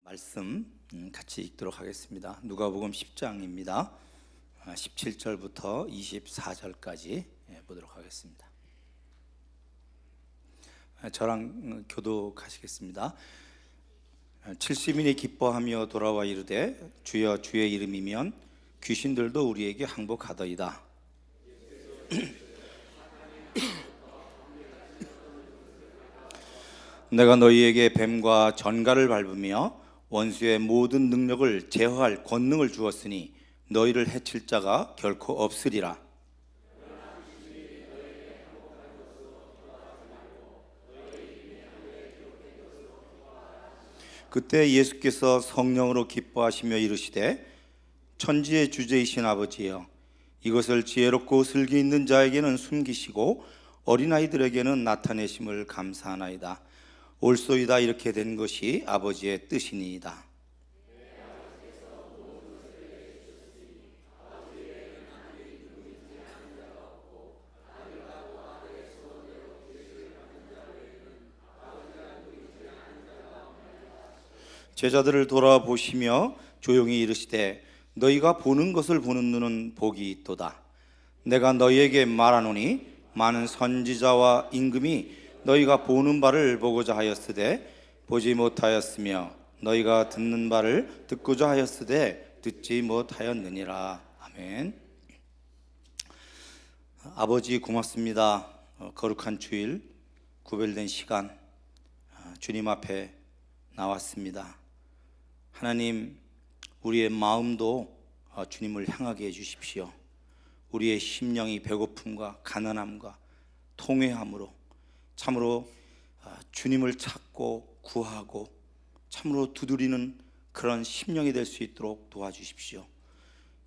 말씀 같이 읽도록 하겠습니다. 누가복음 10장입니다. 17절부터 24절까지 보도록 하겠습니다. 저랑 교독하시겠습니다. 70인이 기뻐하며 돌아와 이르되 주여 주의 이름이면 귀신들도 우리에게 항복하더이다. 내가 너희에게 뱀과 전갈을 밟으며 원수의 모든 능력을 제어할 권능을 주었으니 너희를 해칠 자가 결코 없으리라. 그때 예수께서 성령으로 기뻐하시며 이르시되 천지의 주제이신 아버지여, 이것을 지혜롭고 슬기 있는 자에게는 숨기시고 어린아이들에게는 나타내심을 감사하나이다. 옳소이다. 이렇게 된 것이 아버지의 뜻이니이다. 제자들을 돌아보시며 조용히 이르시되 너희가 보는 것을 보는 눈은 복이 있도다. 내가 너희에게 말하노니 많은 선지자와 임금이 너희가 보는 바를 보고자 하였으되 보지 못하였으며 너희가 듣는 바를 듣고자 하였으되 듣지 못하였느니라. 아멘. 아버지 고맙습니다. 거룩한 주일, 구별된 시간 주님 앞에 나왔습니다. 하나님, 우리의 마음도 주님을 향하게 해주십시오. 우리의 심령이 배고픔과 가난함과 통회함으로 참으로 주님을 찾고 구하고 참으로 두드리는 그런 심령이 될 수 있도록 도와주십시오.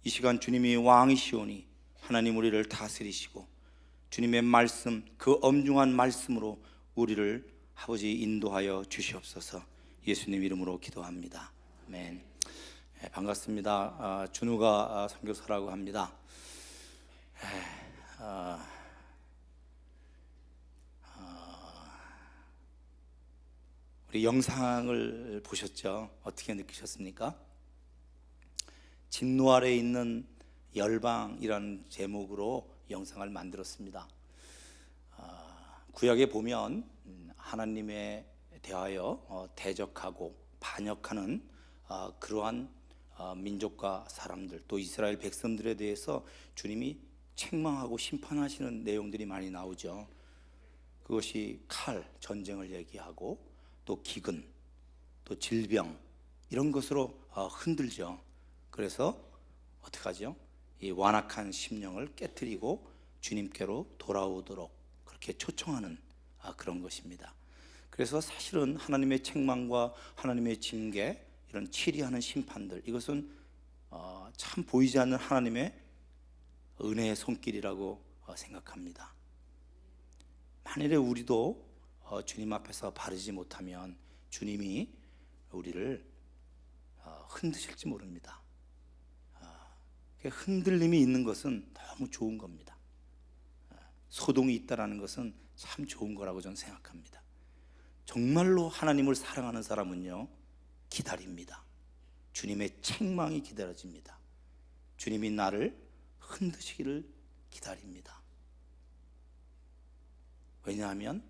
이 시간 주님이 왕이시오니 하나님 우리를 다스리시고 주님의 말씀, 그 엄중한 말씀으로 우리를 아버지 인도하여 주시옵소서. 예수님 이름으로 기도합니다. 아멘. 반갑습니다. 준우가 선교사라고 합니다. 우리 영상을 보셨죠? 어떻게 느끼셨습니까? 진노 아래에 있는 열방이라는 제목으로 영상을 만들었습니다. 구약에 보면 하나님에 대하여 대적하고 반역하는 그러한 민족과 사람들, 또 이스라엘 백성들에 대해서 주님이 책망하고 심판하시는 내용들이 많이 나오죠. 그것이 칼, 전쟁을 얘기하고 또 기근, 또 질병 이런 것으로 흔들죠. 그래서 어떻게 하죠? 이 완악한 심령을 깨트리고 주님께로 돌아오도록 그렇게 초청하는 그런 것입니다. 그래서 사실은 하나님의 책망과 하나님의 징계, 이런 치리하는 심판들, 이것은 참 보이지 않는 하나님의 은혜의 손길이라고 생각합니다. 만일에 우리도 주님 앞에서 바르지 못하면 주님이 우리를 흔드실지 모릅니다. 흔들림이 있는 것은 너무 좋은 겁니다. 소동이 있다는 것은 참 좋은 거라고 저는 생각합니다. 정말로 하나님을 사랑하는 사람은요, 기다립니다. 주님의 책망이 기다려집니다. 주님이 나를 흔드시기를 기다립니다. 왜냐하면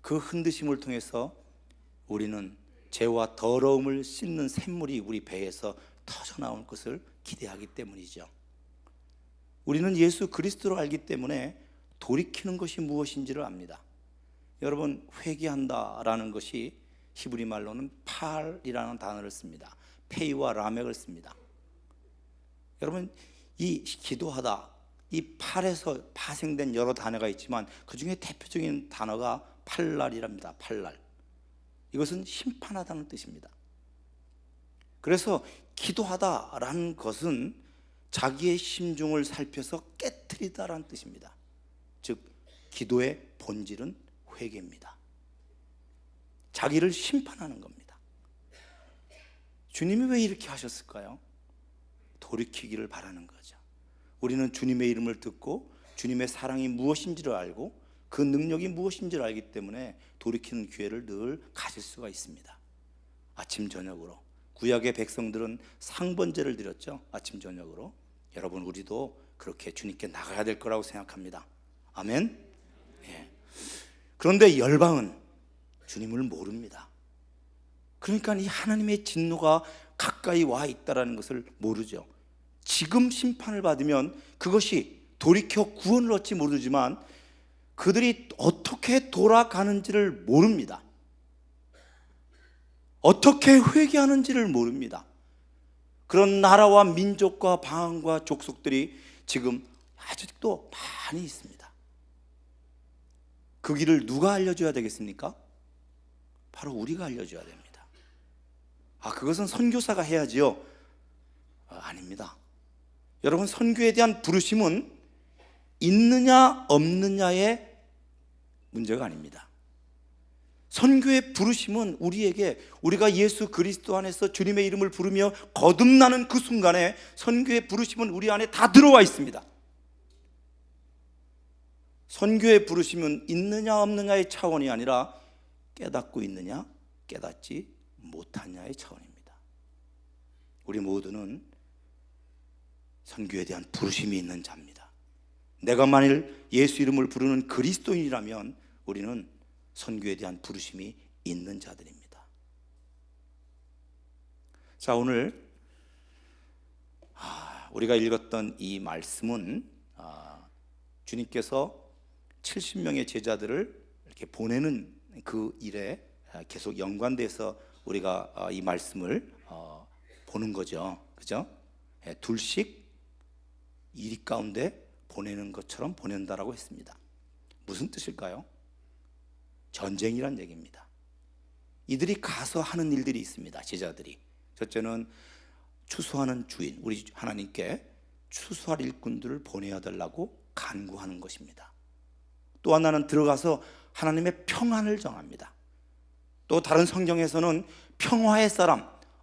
그 흔드심을 통해서 우리는 죄와 더러움을 씻는 샘물이 우리 배에서 터져나올 것을 기대하기 때문이죠. 우리는 예수 그리스도를 알기 때문에 돌이키는 것이 무엇인지를 압니다. 여러분, 회개한다라는 것이 히브리 말로는 팔이라는 단어를 씁니다. 페이와 라멕을 씁니다. 여러분, 이 기도하다, 이 팔에서 파생된 여러 단어가 있지만 그 중에 대표적인 단어가 팔랄이랍니다. 팔랄. 이것은 심판하다는 뜻입니다. 그래서 기도하다라는 것은 자기의 심중을 살펴서 깨트리다라는 뜻입니다. 즉 기도의 본질은 회개입니다. 자기를 심판하는 겁니다. 주님이 왜 이렇게 하셨을까요? 돌이키기를 바라는 거죠. 우리는 주님의 이름을 듣고 주님의 사랑이 무엇인지를 알고 그 능력이 무엇인지를 알기 때문에 돌이키는 기회를 늘 가질 수가 있습니다. 아침 저녁으로. 구약의 백성들은 상번제를 드렸죠. 아침 저녁으로. 여러분, 우리도 그렇게 주님께 나가야 될 거라고 생각합니다. 아멘. 예. 그런데 열방은 주님을 모릅니다. 그러니까 이 하나님의 진노가 가까이 와 있다는 것을 모르죠. 지금 심판을 받으면 그것이 돌이켜 구원을 얻지 모르지만 그들이 어떻게 돌아가는지를 모릅니다. 어떻게 회개하는지를 모릅니다. 그런 나라와 민족과 방언과 족속들이 지금 아직도 많이 있습니다. 그 길을 누가 알려줘야 되겠습니까? 바로 우리가 알려줘야 됩니다. 그것은 선교사가 해야지요? 아닙니다. 여러분, 선교에 대한 부르심은 있느냐 없느냐의 문제가 아닙니다. 선교의 부르심은 우리가 예수 그리스도 안에서 주님의 이름을 부르며 거듭나는 그 순간에 선교의 부르심은 우리 안에 다 들어와 있습니다. 선교의 부르심은 있느냐 없느냐의 차원이 아니라 깨닫고 있느냐 깨닫지 못하냐의 차원입니다. 우리 모두는 선교에 대한 부르심이 있는 자입니다. 내가 만일 예수 이름을 부르는 그리스도인이라면 우리는 선교에 대한 부르심이 있는 자들입니다. 자, 오늘 우리가 읽었던 이 말씀은 주님께서 70명의 제자들을 이렇게 보내는 그 일에 계속 연관돼서 우리가 이 말씀을 보는 거죠. 그죠? 둘씩 이리 가운데 보내는 것처럼 보낸다라고 했습니다. 무슨 뜻일까요? 전쟁이란 얘기입니다. 이들이 가서 하는 일들이 있습니다. 제자들이. 첫째는 추수하는 주인, 우리 하나님께 추수할 일꾼들을 보내야 달라고 간구하는 것입니다. 또 하나는 들어가서 하나님의 평안을 전합니다. 또 다른 성경에서는 평화의 사람,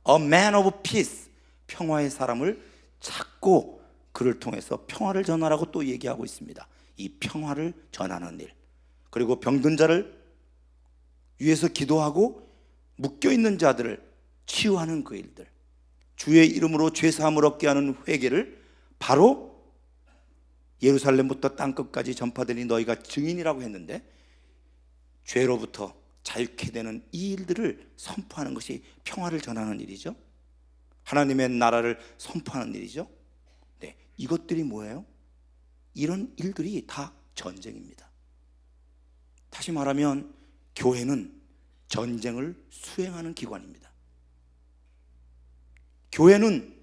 a man of peace, 평화의 사람을 찾고 그를 통해서 평화를 전하라고 또 얘기하고 있습니다. 이 평화를 전하는 일, 그리고 병든 자를 위해서 기도하고 묶여있는 자들을 치유하는 그 일들, 주의 이름으로 죄사함을 얻게 하는 회개를 바로 예루살렘부터 땅끝까지 전파되니 너희가 증인이라고 했는데, 죄로부터 자유케 되는 이 일들을 선포하는 것이 평화를 전하는 일이죠. 하나님의 나라를 선포하는 일이죠. 네, 이것들이 뭐예요? 이런 일들이 다 전쟁입니다. 다시 말하면 교회는 전쟁을 수행하는 기관입니다. 교회는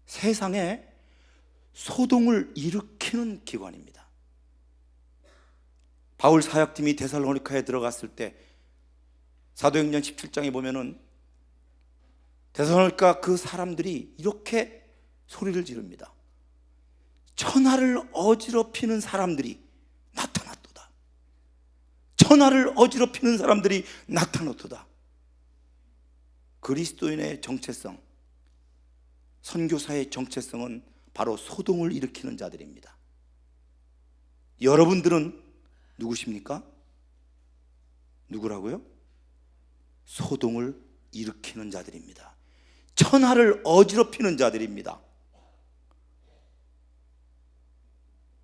세상에 소동을 일으키는 기관입니다. 바울 사역팀이 데살로니카에 들어갔을 때 사도행전 17장에 보면은 데살로니카 그 사람들이 이렇게 소리를 지릅니다. 천하를 어지럽히는 사람들이 나타났도다. 천하를 어지럽히는 사람들이 나타났도다. 그리스도인의 정체성, 선교사의 정체성은 바로 소동을 일으키는 자들입니다. 여러분들은 누구십니까? 누구라고요? 소동을 일으키는 자들입니다. 천하를 어지럽히는 자들입니다.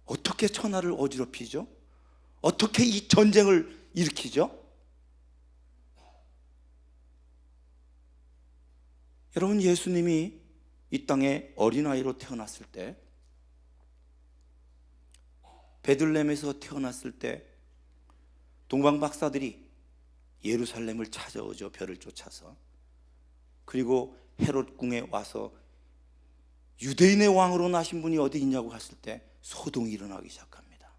어떻게 천하를 어지럽히죠? 어떻게 이 전쟁을 일으키죠? 여러분, 예수님이 이 땅에 어린아이로 태어났을 때, 베들레헴에서 태어났을 때 동방 박사들이 예루살렘을 찾아오죠. 별을 쫓아서. 그리고 헤롯 궁에 와서 유대인의 왕으로 나신 분이 어디 있냐고 했을 때 소동이 일어나기 시작합니다.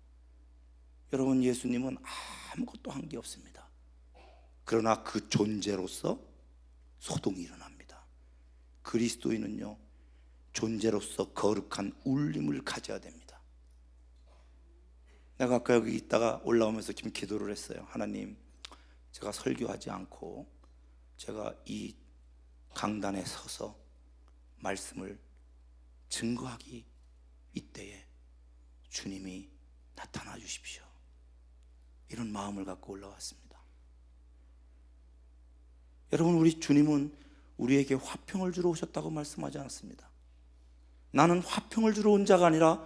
여러분, 예수님은 아무것도 한 게 없습니다. 그러나 그 존재로서 소동이 일어납니다. 그리스도인은요, 존재로서 거룩한 울림을 가져야 됩니다. 내가 아까 여기 있다가 올라오면서 지금 기도를 했어요. 하나님, 제가 설교하지 않고 제가 이 강단에 서서 말씀을 증거하기 이때에 주님이 나타나 주십시오. 이런 마음을 갖고 올라왔습니다. 여러분, 우리 주님은 우리에게 화평을 주러 오셨다고 말씀하지 않았습니다. 나는 화평을 주러 온 자가 아니라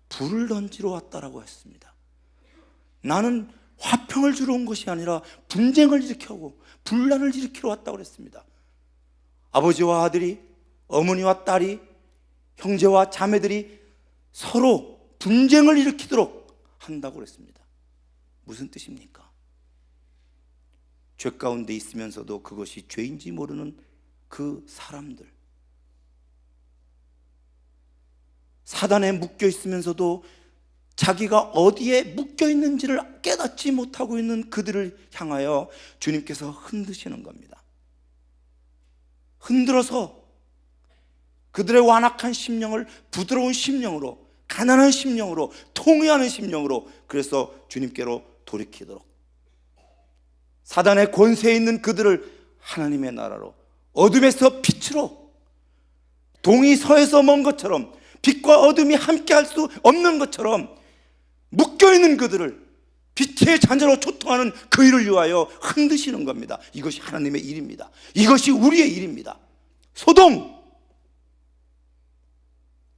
불을 던지러 왔다라고 했습니다. 나는 화평을 주러 온 것이 아니라 분쟁을 일으키고 분란을 일으키러 왔다고 그랬습니다. 아버지와 아들이, 어머니와 딸이, 형제와 자매들이 서로 분쟁을 일으키도록 한다고 그랬습니다. 무슨 뜻입니까? 죄 가운데 있으면서도 그것이 죄인지 모르는 그 사람들, 사단에 묶여 있으면서도 자기가 어디에 묶여 있는지를 깨닫지 못하고 있는 그들을 향하여 주님께서 흔드시는 겁니다. 흔들어서 그들의 완악한 심령을 부드러운 심령으로, 가난한 심령으로, 통회하는 심령으로, 그래서 주님께로 돌이키도록, 사단의 권세에 있는 그들을 하나님의 나라로, 어둠에서 빛으로, 동이 서에서 먼 것처럼, 빛과 어둠이 함께 할 수 없는 것처럼 묶여있는 그들을 빛의 자녀로 초통하는 그 일을 위하여 흔드시는 겁니다. 이것이 하나님의 일입니다. 이것이 우리의 일입니다. 소동!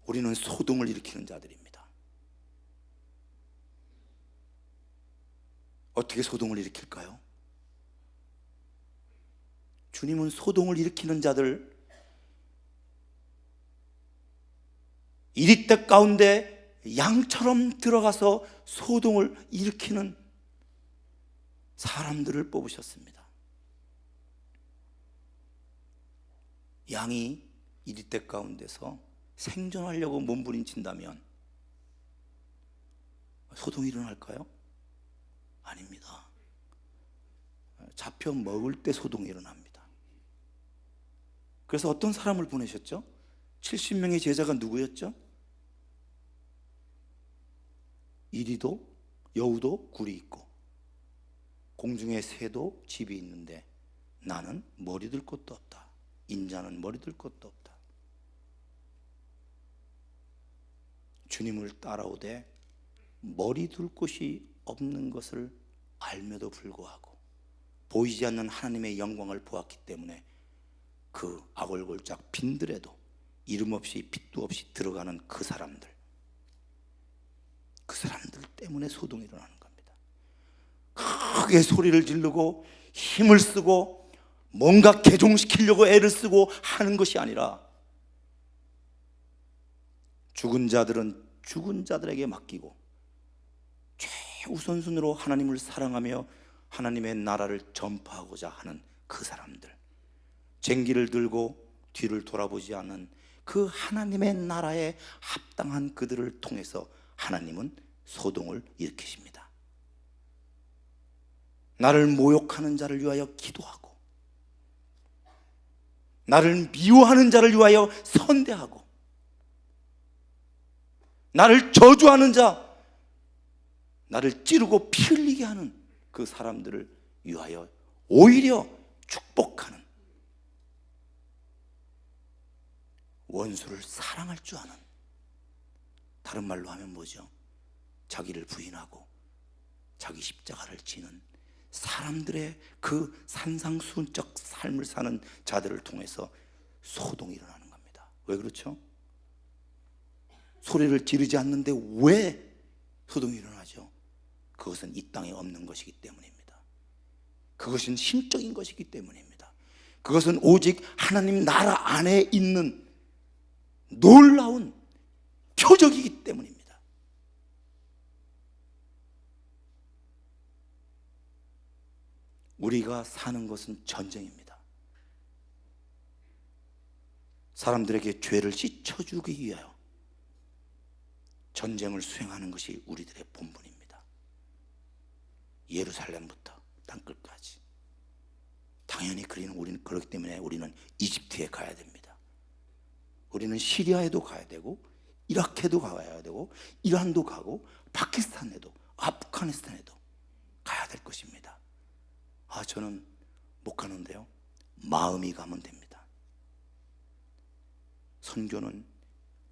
우리는 소동을 일으키는 자들입니다. 어떻게 소동을 일으킬까요? 주님은 소동을 일으키는 자들, 이리떼 가운데 양처럼 들어가서 소동을 일으키는 사람들을 뽑으셨습니다. 양이 이리떼 가운데서 생존하려고 몸부림친다면 소동이 일어날까요? 아닙니다. 잡혀 먹을 때 소동이 일어납니다. 그래서 어떤 사람을 보내셨죠? 70명의 제자가 누구였죠? 이리도 여우도 굴이 있고 공중의 새도 집이 있는데 나는 머리 들 곳도 없다. 인자는 머리 들 곳도 없다. 주님을 따라오되 머리 둘 곳이 없는 것을 알며도 불구하고 보이지 않는 하나님의 영광을 보았기 때문에 그 아골골짝 빈들에도 이름 없이 빛도 없이 들어가는 그 사람들 때문에 소동이 일어나는 겁니다. 크게 소리를 지르고 힘을 쓰고 뭔가 개종시키려고 애를 쓰고 하는 것이 아니라 죽은 자들은 죽은 자들에게 맡기고 최우선순위로 하나님을 사랑하며 하나님의 나라를 전파하고자 하는 그 사람들, 쟁기를 들고 뒤를 돌아보지 않는 그 하나님의 나라에 합당한 그들을 통해서 하나님은 소동을 일으키십니다. 나를 모욕하는 자를 위하여 기도하고 나를 미워하는 자를 위하여 선대하고 나를 저주하는 자, 나를 찌르고 피 흘리게 하는 그 사람들을 위하여 오히려 축복하는, 원수를 사랑할 줄 아는, 다른 말로 하면 뭐죠? 자기를 부인하고 자기 십자가를 지는 사람들의 그 산상수훈적 삶을 사는 자들을 통해서 소동이 일어나는 겁니다. 왜 그렇죠? 소리를 지르지 않는데 왜 소동이 일어나죠? 그것은 이 땅에 없는 것이기 때문입니다. 그것은 신적인 것이기 때문입니다. 그것은 오직 하나님 나라 안에 있는 놀라운 표적이기 때문입니다. 우리가 사는 것은 전쟁입니다. 사람들에게 죄를 씻어주기 위하여 전쟁을 수행하는 것이 우리들의 본분입니다. 예루살렘부터 땅끝까지. 당연히 우리는 그렇기 때문에 우리는 이집트에 가야 됩니다. 우리는 시리아에도 가야 되고 이라크에도 가야 되고 이란도 가고 파키스탄에도 아프가니스탄에도 가야 될 것입니다. 저는 못 가는데요. 마음이 가면 됩니다. 선교는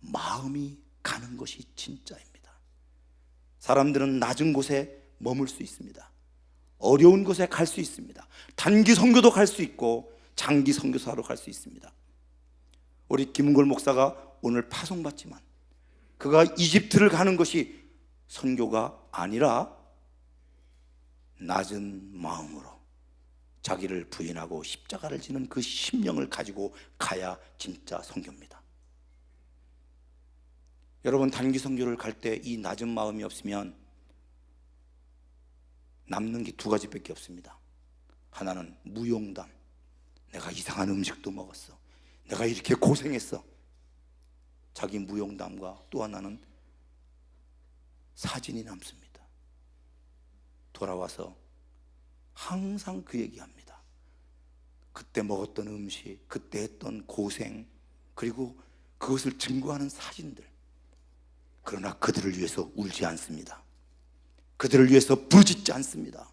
마음이 가는 것이 진짜입니다. 사람들은 낮은 곳에 머물 수 있습니다. 어려운 곳에 갈 수 있습니다. 단기 선교도 갈 수 있고 장기 선교사로 갈 수 있습니다. 우리 김은걸 목사가 오늘 파송받지만 그가 이집트를 가는 것이 선교가 아니라 낮은 마음으로 자기를 부인하고 십자가를 지는 그 심령을 가지고 가야 진짜 선교입니다. 여러분, 단기 선교를 갈 때 이 낮은 마음이 없으면 남는 게 두 가지밖에 없습니다. 하나는 무용담, 내가 이상한 음식도 먹었어, 내가 이렇게 고생했어, 자기 무용담과 또 하나는 사진이 남습니다. 돌아와서 항상 그 얘기합니다. 그때 먹었던 음식, 그때 했던 고생, 그리고 그것을 증거하는 사진들. 그러나 그들을 위해서 울지 않습니다. 그들을 위해서 부르짖지 않습니다.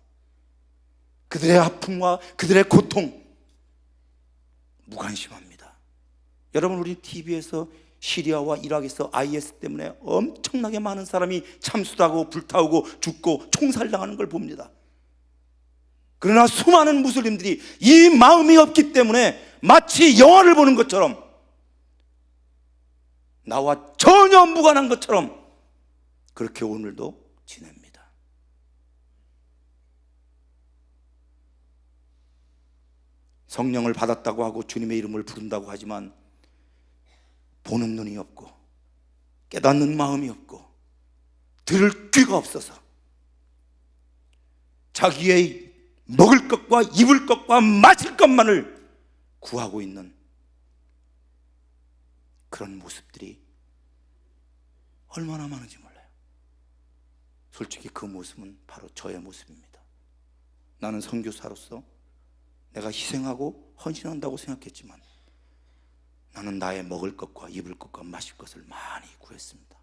그들의 아픔과 그들의 고통 무관심합니다. 여러분, 우리 TV에서 시리아와 이라크에서 IS 때문에 엄청나게 많은 사람이 참수하고 불타오고 죽고 총살당하는 걸 봅니다. 그러나 수많은 무슬림들이 이 마음이 없기 때문에 마치 영화를 보는 것처럼, 나와 전혀 무관한 것처럼 그렇게 오늘도 지냅니다. 성령을 받았다고 하고 주님의 이름을 부른다고 하지만 보는 눈이 없고 깨닫는 마음이 없고 들을 귀가 없어서 자기의 먹을 것과 입을 것과 마실 것만을 구하고 있는 그런 모습들이 얼마나 많은지 몰라요. 솔직히 그 모습은 바로 저의 모습입니다. 나는 선교사로서 내가 희생하고 헌신한다고 생각했지만 나는 나의 먹을 것과 입을 것과 마실 것을 많이 구했습니다.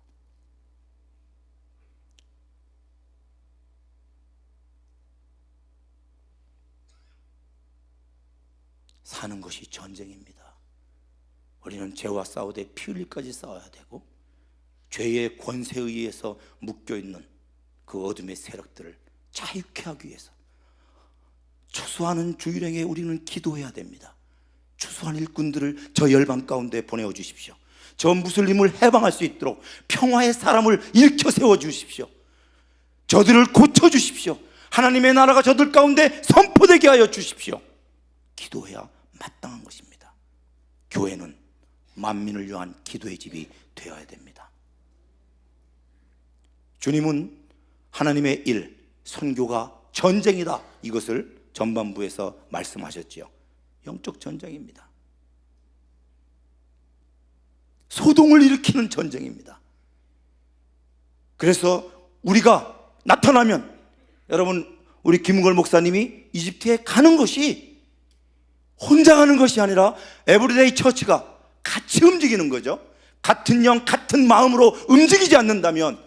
사는 것이 전쟁입니다. 우리는 죄와 싸우되 피 흘릴까지 싸워야 되고, 죄의 권세에 의해서 묶여있는 그 어둠의 세력들을 자유케 하기 위해서 추수하는 주일행에 우리는 기도해야 됩니다. 추수한 일꾼들을 저 열방 가운데 보내어 주십시오. 저 무슬림을 해방할 수 있도록 평화의 사람을 일으켜 세워 주십시오. 저들을 고쳐 주십시오. 하나님의 나라가 저들 가운데 선포되게 하여 주십시오. 기도해야 마땅한 것입니다. 교회는 만민을 위한 기도의 집이 되어야 됩니다. 주님은 하나님의 일, 선교가 전쟁이다, 이것을 전반부에서 말씀하셨지요. 영적 전쟁입니다. 소동을 일으키는 전쟁입니다. 그래서 우리가 나타나면, 여러분, 우리 김은걸 목사님이 이집트에 가는 것이 혼자 가는 것이 아니라 에브리데이 처치가 같이 움직이는 거죠. 같은 영, 같은 마음으로 움직이지 않는다면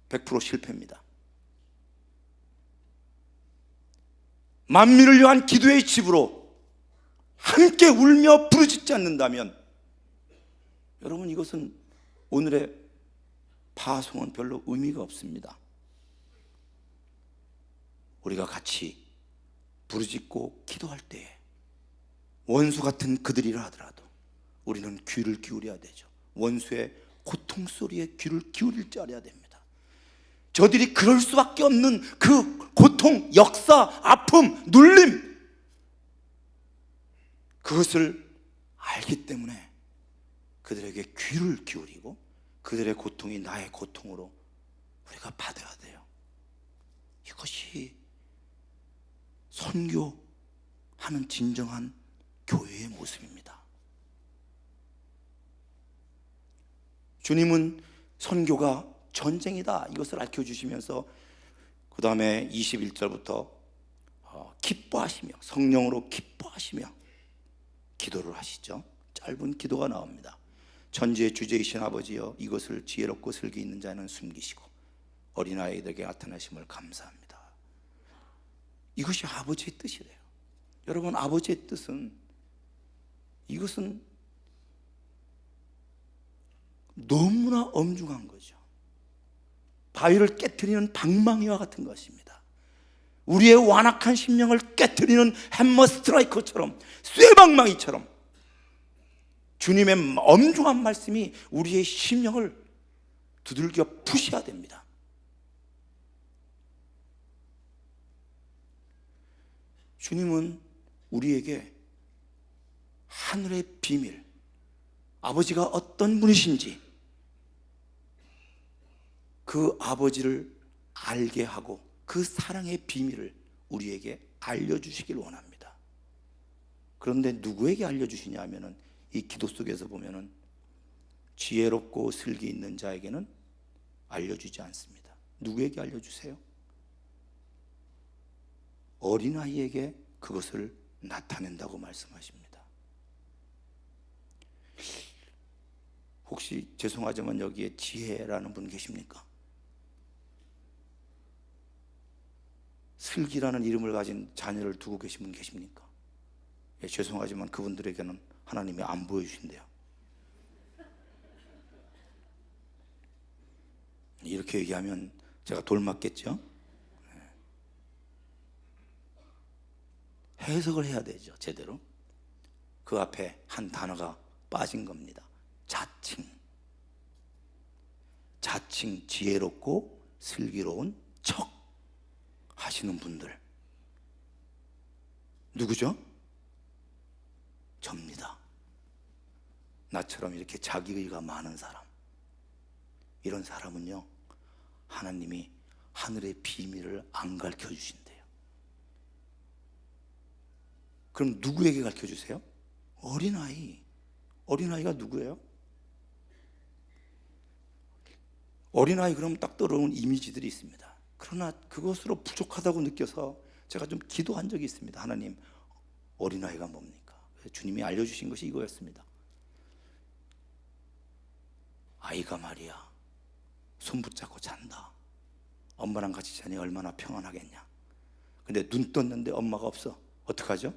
100% 실패입니다. 만민을 위한 기도의 집으로 함께 울며 부르짖지 않는다면, 여러분, 이것은 오늘의 파송은 별로 의미가 없습니다. 우리가 같이 부르짖고 기도할 때에 원수 같은 그들이라 하더라도 우리는 귀를 기울여야 되죠. 원수의 고통 소리에 귀를 기울일 줄 알아야 됩니다. 저들이 그럴 수밖에 없는 그 고통, 역사, 아픔, 눌림, 그것을 알기 때문에 그들에게 귀를 기울이고 그들의 고통이 나의 고통으로 우리가 받아야 돼요. 이것이 선교하는 진정한 교회의 모습입니다. 주님은 선교가 전쟁이다, 이것을 알려주시면서 그 다음에 21절부터 기뻐하시며, 성령으로 기뻐하시며 기도를 하시죠. 짧은 기도가 나옵니다. 천지의 주제이신 아버지여, 이것을 지혜롭고 슬기 있는 자는 숨기시고 어린아이들에게 나타나심을 감사합니다. 이것이 아버지의 뜻이래요. 여러분, 아버지의 뜻은, 이것은 너무나 엄중한 거죠. 바위를 깨트리는 방망이와 같은 것입니다. 우리의 완악한 심령을 깨트리는 해머 스트라이커처럼, 쇠방망이처럼 주님의 엄중한 말씀이 우리의 심령을 두들겨 푸셔야 됩니다. 주님은 우리에게 하늘의 비밀, 아버지가 어떤 분이신지 그 아버지를 알게 하고 그 사랑의 비밀을 우리에게 알려주시길 원합니다. 그런데 누구에게 알려주시냐 하면은, 이 기도 속에서 보면은 지혜롭고 슬기 있는 자에게는 알려주지 않습니다. 누구에게 알려주세요? 어린아이에게 그것을 나타낸다고 말씀하십니다. 혹시 죄송하지만 여기에 지혜라는 분 계십니까? 슬기라는 이름을 가진 자녀를 두고 계신 분 계십니까? 예, 죄송하지만 그분들에게는 하나님이 안 보여주신대요. 이렇게 얘기하면 제가 돌 맞겠죠? 해석을 해야 되죠, 제대로. 그 앞에 한 단어가 빠진 겁니다. 자칭. 자칭 지혜롭고 슬기로운 척 하시는 분들 누구죠? 접니다. 나처럼 이렇게 자기의가 많은 사람, 이런 사람은요, 하나님이 하늘의 비밀을 안 가르쳐 주신대요. 그럼 누구에게 가르쳐 주세요? 어린아이. 어린아이가 누구예요? 어린아이 그러면 딱 떠오르는 이미지들이 있습니다. 그러나 그것으로 부족하다고 느껴서 제가 좀 기도한 적이 있습니다. 하나님, 어린아이가 뭡니까? 주님이 알려주신 것이 이거였습니다. 아이가 말이야, 손 붙잡고 잔다. 엄마랑 같이 자니 얼마나 평안하겠냐. 근데 눈 떴는데 엄마가 없어. 어떡하죠?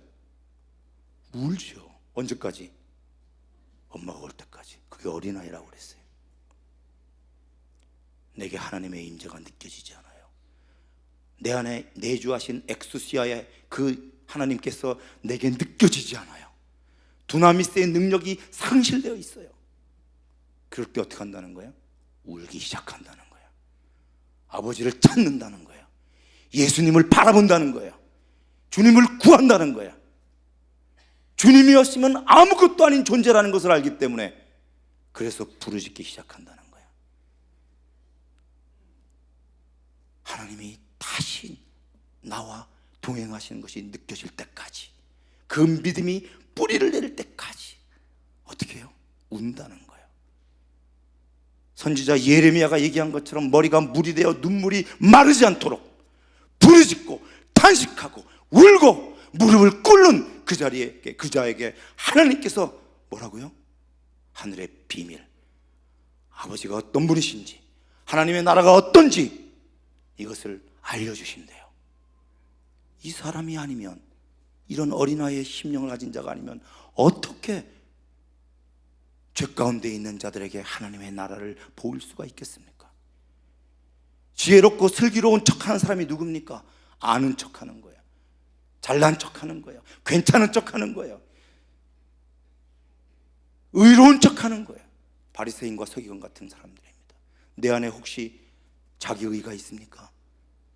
울죠. 언제까지? 엄마가 올 때까지. 그게 어린아이라고 그랬어요. 내게 하나님의 임재가 느껴지지 않아요. 내 안에 내주하신 엑수시아의 그 하나님께서 내게 느껴지지 않아요. 두나미스의 능력이 상실되어 있어요. 그럴 때 어떻게 한다는 거예요? 울기 시작한다는 거예요. 아버지를 찾는다는 거예요. 예수님을 바라본다는 거예요. 주님을 구한다는 거예요. 주님이었으면 아무것도 아닌 존재라는 것을 알기 때문에, 그래서 부르짖기 시작한다는 거예요. 하나님이 다시 나와 동행하시는 것이 느껴질 때까지, 그 믿음이 뿌리를 내릴 때까지 어떻게 해요? 운다는 거예요. 선지자 예레미야가 얘기한 것처럼 머리가 물이 되어 눈물이 마르지 않도록 부르짖고 탄식하고 울고 무릎을 꿇는 그 자리에, 그 자에게 하나님께서 뭐라고요? 하늘의 비밀, 아버지가 어떤 분이신지, 하나님의 나라가 어떤지 이것을 알려주신대요. 이 사람이 아니면, 이런 어린아이의 심령을 가진 자가 아니면 어떻게 죄 가운데 있는 자들에게 하나님의 나라를 보일 수가 있겠습니까? 지혜롭고 슬기로운 척하는 사람이 누굽니까? 아는 척하는 거예요. 잘난 척하는 거예요. 괜찮은 척하는 거예요. 의로운 척하는 거예요. 바리새인과 서기관 같은 사람들입니다. 내 안에 혹시 자기의가 있습니까?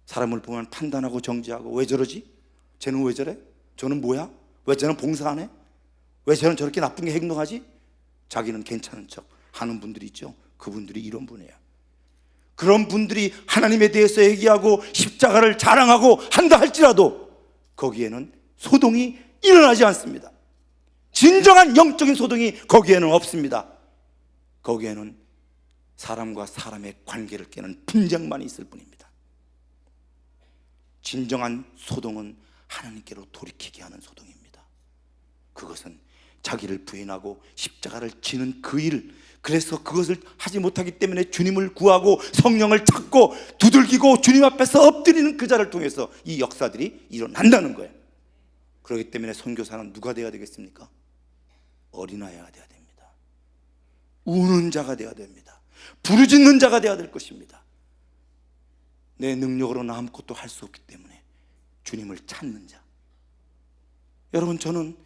사람을 보면 판단하고 정죄하고, 왜 저러지? 쟤는 왜 저래? 저는 뭐야? 왜 쟤는 봉사 안 해? 왜 쟤는 저렇게 나쁜 게 행동하지? 자기는 괜찮은 척 하는 분들이 있죠. 그분들이 이런 분이에요. 그런 분들이 하나님에 대해서 얘기하고 십자가를 자랑하고 한다 할지라도 거기에는 소동이 일어나지 않습니다. 진정한 영적인 소동이 거기에는 없습니다. 거기에는 사람과 사람의 관계를 깨는 분쟁만 있을 뿐입니다. 진정한 소동은 하나님께로 돌이키게 하는 소동입니다. 그것은 자기를 부인하고 십자가를 지는 그 일, 그래서 그것을 하지 못하기 때문에 주님을 구하고 성령을 찾고 두들기고 주님 앞에서 엎드리는 그 자를 통해서 이 역사들이 일어난다는 거예요. 그렇기 때문에 선교사는 누가 되어야 되겠습니까? 어린아이가 되어야 됩니다. 우는 자가 되어야 됩니다. 부르짖는 자가 되어야 될 것입니다. 내 능력으로는 아무것도 할 수 없기 때문에 주님을 찾는 자. 여러분, 저는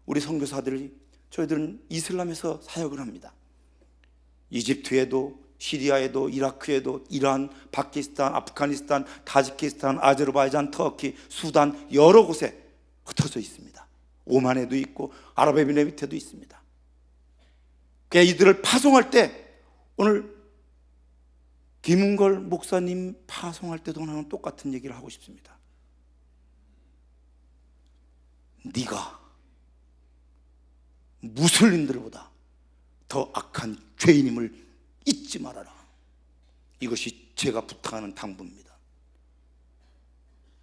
우리 선교사들이, 저희들은 이슬람에서 사역을 합니다. 이집트에도, 시리아에도, 이라크에도, 이란, 파키스탄, 아프가니스탄, 타지키스탄, 아제르바이잔, 터키, 수단, 여러 곳에 흩어져 있습니다. 오만에도 있고 아랍에미레이트에도 있습니다. 그러니까 이들을 파송할 때, 오늘 김은걸 목사님 파송할 때도 나는 똑같은 얘기를 하고 싶습니다. 네가 무슬림들보다 더 악한 죄인임을 잊지 말아라. 이것이 제가 부탁하는 당부입니다.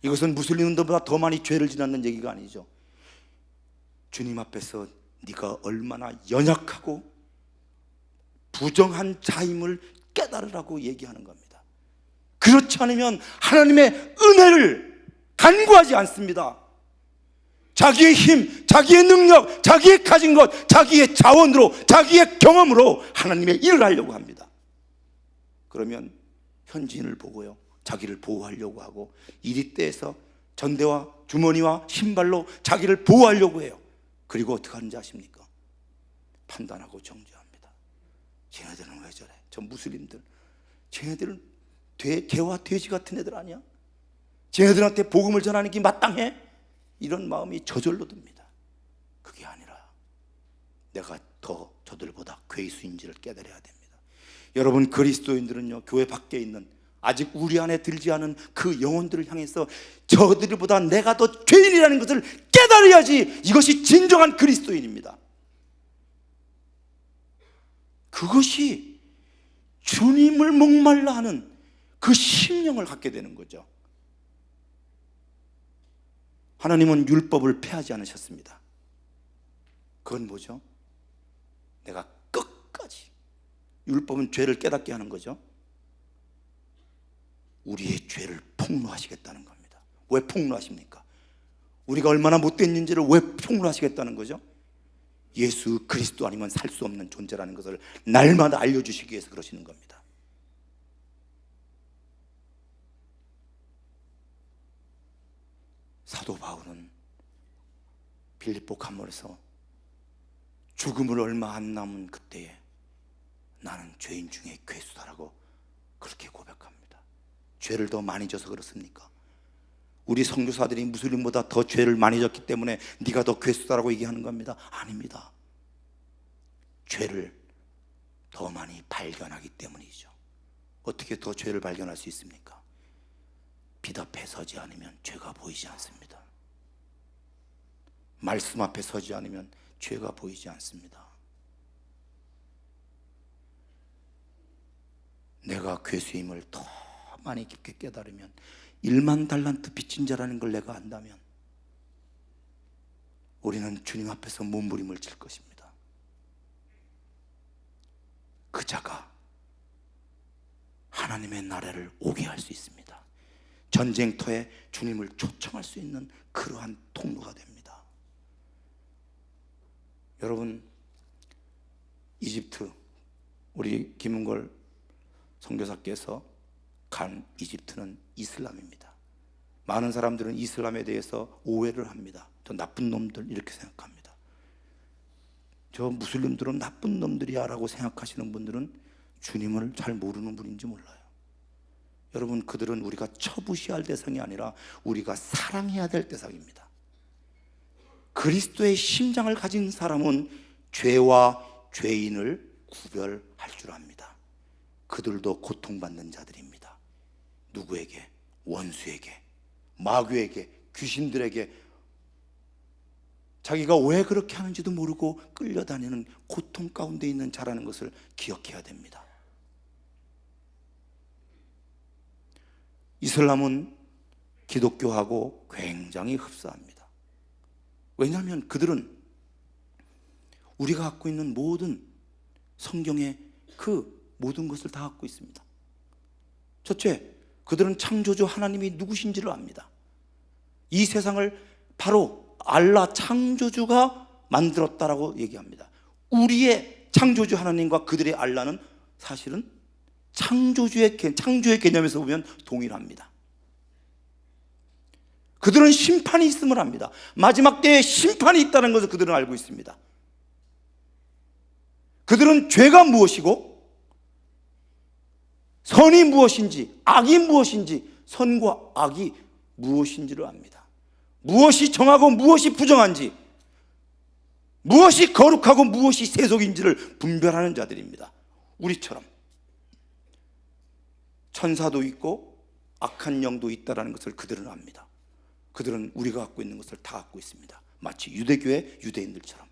이것은 무슬림들보다 더 많이 죄를 지났는 얘기가 아니죠. 주님 앞에서 네가 얼마나 연약하고 부정한 자임을 깨달으라고 얘기하는 겁니다. 그렇지 않으면 하나님의 은혜를 간구하지 않습니다. 자기의 힘, 자기의 능력, 자기의 가진 것, 자기의 자원으로, 자기의 경험으로 하나님의 일을 하려고 합니다. 그러면 현지인을 보고요, 자기를 보호하려고 하고, 이리떼에서 전대와 주머니와 신발로 자기를 보호하려고 해요. 그리고 어떻게 하는지 아십니까? 판단하고 정죄합니다. 쟤네들은 왜 저래? 저 무슬림들, 쟤네들은 개와 돼지 같은 애들 아니야? 쟤네들한테 복음을 전하는 게 마땅해? 이런 마음이 저절로 듭니다. 그게 아니라 내가 더 저들보다 괴수인지를 깨달아야 됩니다. 여러분, 그리스도인들은요, 교회 밖에 있는 아직 우리 안에 들지 않은 그 영혼들을 향해서 저들보다 내가 더 죄인이라는 것을 깨달아야지 이것이 진정한 그리스도인입니다. 그것이 주님을 목말라 하는 그 심령을 갖게 되는 거죠. 하나님은 율법을 폐하지 않으셨습니다. 그건 뭐죠? 내가 끝까지, 율법은 죄를 깨닫게 하는 거죠. 우리의 죄를 폭로하시겠다는 겁니다. 왜 폭로하십니까? 우리가 얼마나 못됐는지를 왜 폭로하시겠다는 거죠? 예수 그리스도 아니면 살 수 없는 존재라는 것을 날마다 알려주시기 위해서 그러시는 겁니다. 사도 바울은 빌립보 감옥에서 죽음을 얼마 안 남은 그때에 나는 죄인 중에 괴수다라고 그렇게 고백합니다. 죄를 더 많이 져서 그렇습니까? 우리 선교사들이 무슬림보다 더 죄를 많이 졌기 때문에 네가 더 괴수다라고 얘기하는 겁니다. 아닙니다. 죄를 더 많이 발견하기 때문이죠. 어떻게 더 죄를 발견할 수 있습니까? 빛 앞에 서지 않으면 죄가 보이지 않습니다. 말씀 앞에 서지 않으면 죄가 보이지 않습니다. 내가 괴수임을 더 많이 깊게 깨달으면, 1만 달란트 빚진 자라는 걸 내가 안다면 우리는 주님 앞에서 몸부림을 칠 것입니다. 그 자가 하나님의 나라를 오게 할 수 있습니다. 전쟁터에 주님을 초청할 수 있는 그러한 통로가 됩니다. 여러분, 이집트, 우리 김은걸 선교사께서 간 이집트는 이슬람입니다. 많은 사람들은 이슬람에 대해서 오해를 합니다. 저 나쁜 놈들 이렇게 생각합니다. 저 무슬림들은 나쁜 놈들이야 라고 생각하시는 분들은 주님을 잘 모르는 분인지 몰라요. 여러분, 그들은 우리가 처부시할 대상이 아니라 우리가 사랑해야 될 대상입니다. 그리스도의 심장을 가진 사람은 죄와 죄인을 구별할 줄 압니다. 그들도 고통받는 자들입니다. 누구에게? 원수에게, 마귀에게, 귀신들에게 자기가 왜 그렇게 하는지도 모르고 끌려다니는 고통 가운데 있는 자라는 것을 기억해야 됩니다. 이슬람은 기독교하고 굉장히 흡사합니다. 왜냐하면 그들은 우리가 갖고 있는 모든 성경의 그 모든 것을 다 갖고 있습니다. 첫째, 그들은 창조주 하나님이 누구신지를 압니다. 이 세상을 바로 알라 창조주가 만들었다라고 얘기합니다. 우리의 창조주 하나님과 그들의 알라는 사실은 창조의 개념에서 보면 동일합니다. 그들은 심판이 있음을 압니다. 마지막 때에 심판이 있다는 것을 그들은 알고 있습니다. 그들은 죄가 무엇이고 선이 무엇인지, 악이 무엇인지, 선과 악이 무엇인지를 압니다. 무엇이 정하고 무엇이 부정한지, 무엇이 거룩하고 무엇이 세속인지를 분별하는 자들입니다. 우리처럼 천사도 있고 악한 영도 있다는 것을 그들은 압니다. 그들은 우리가 갖고 있는 것을 다 갖고 있습니다. 마치 유대교의 유대인들처럼.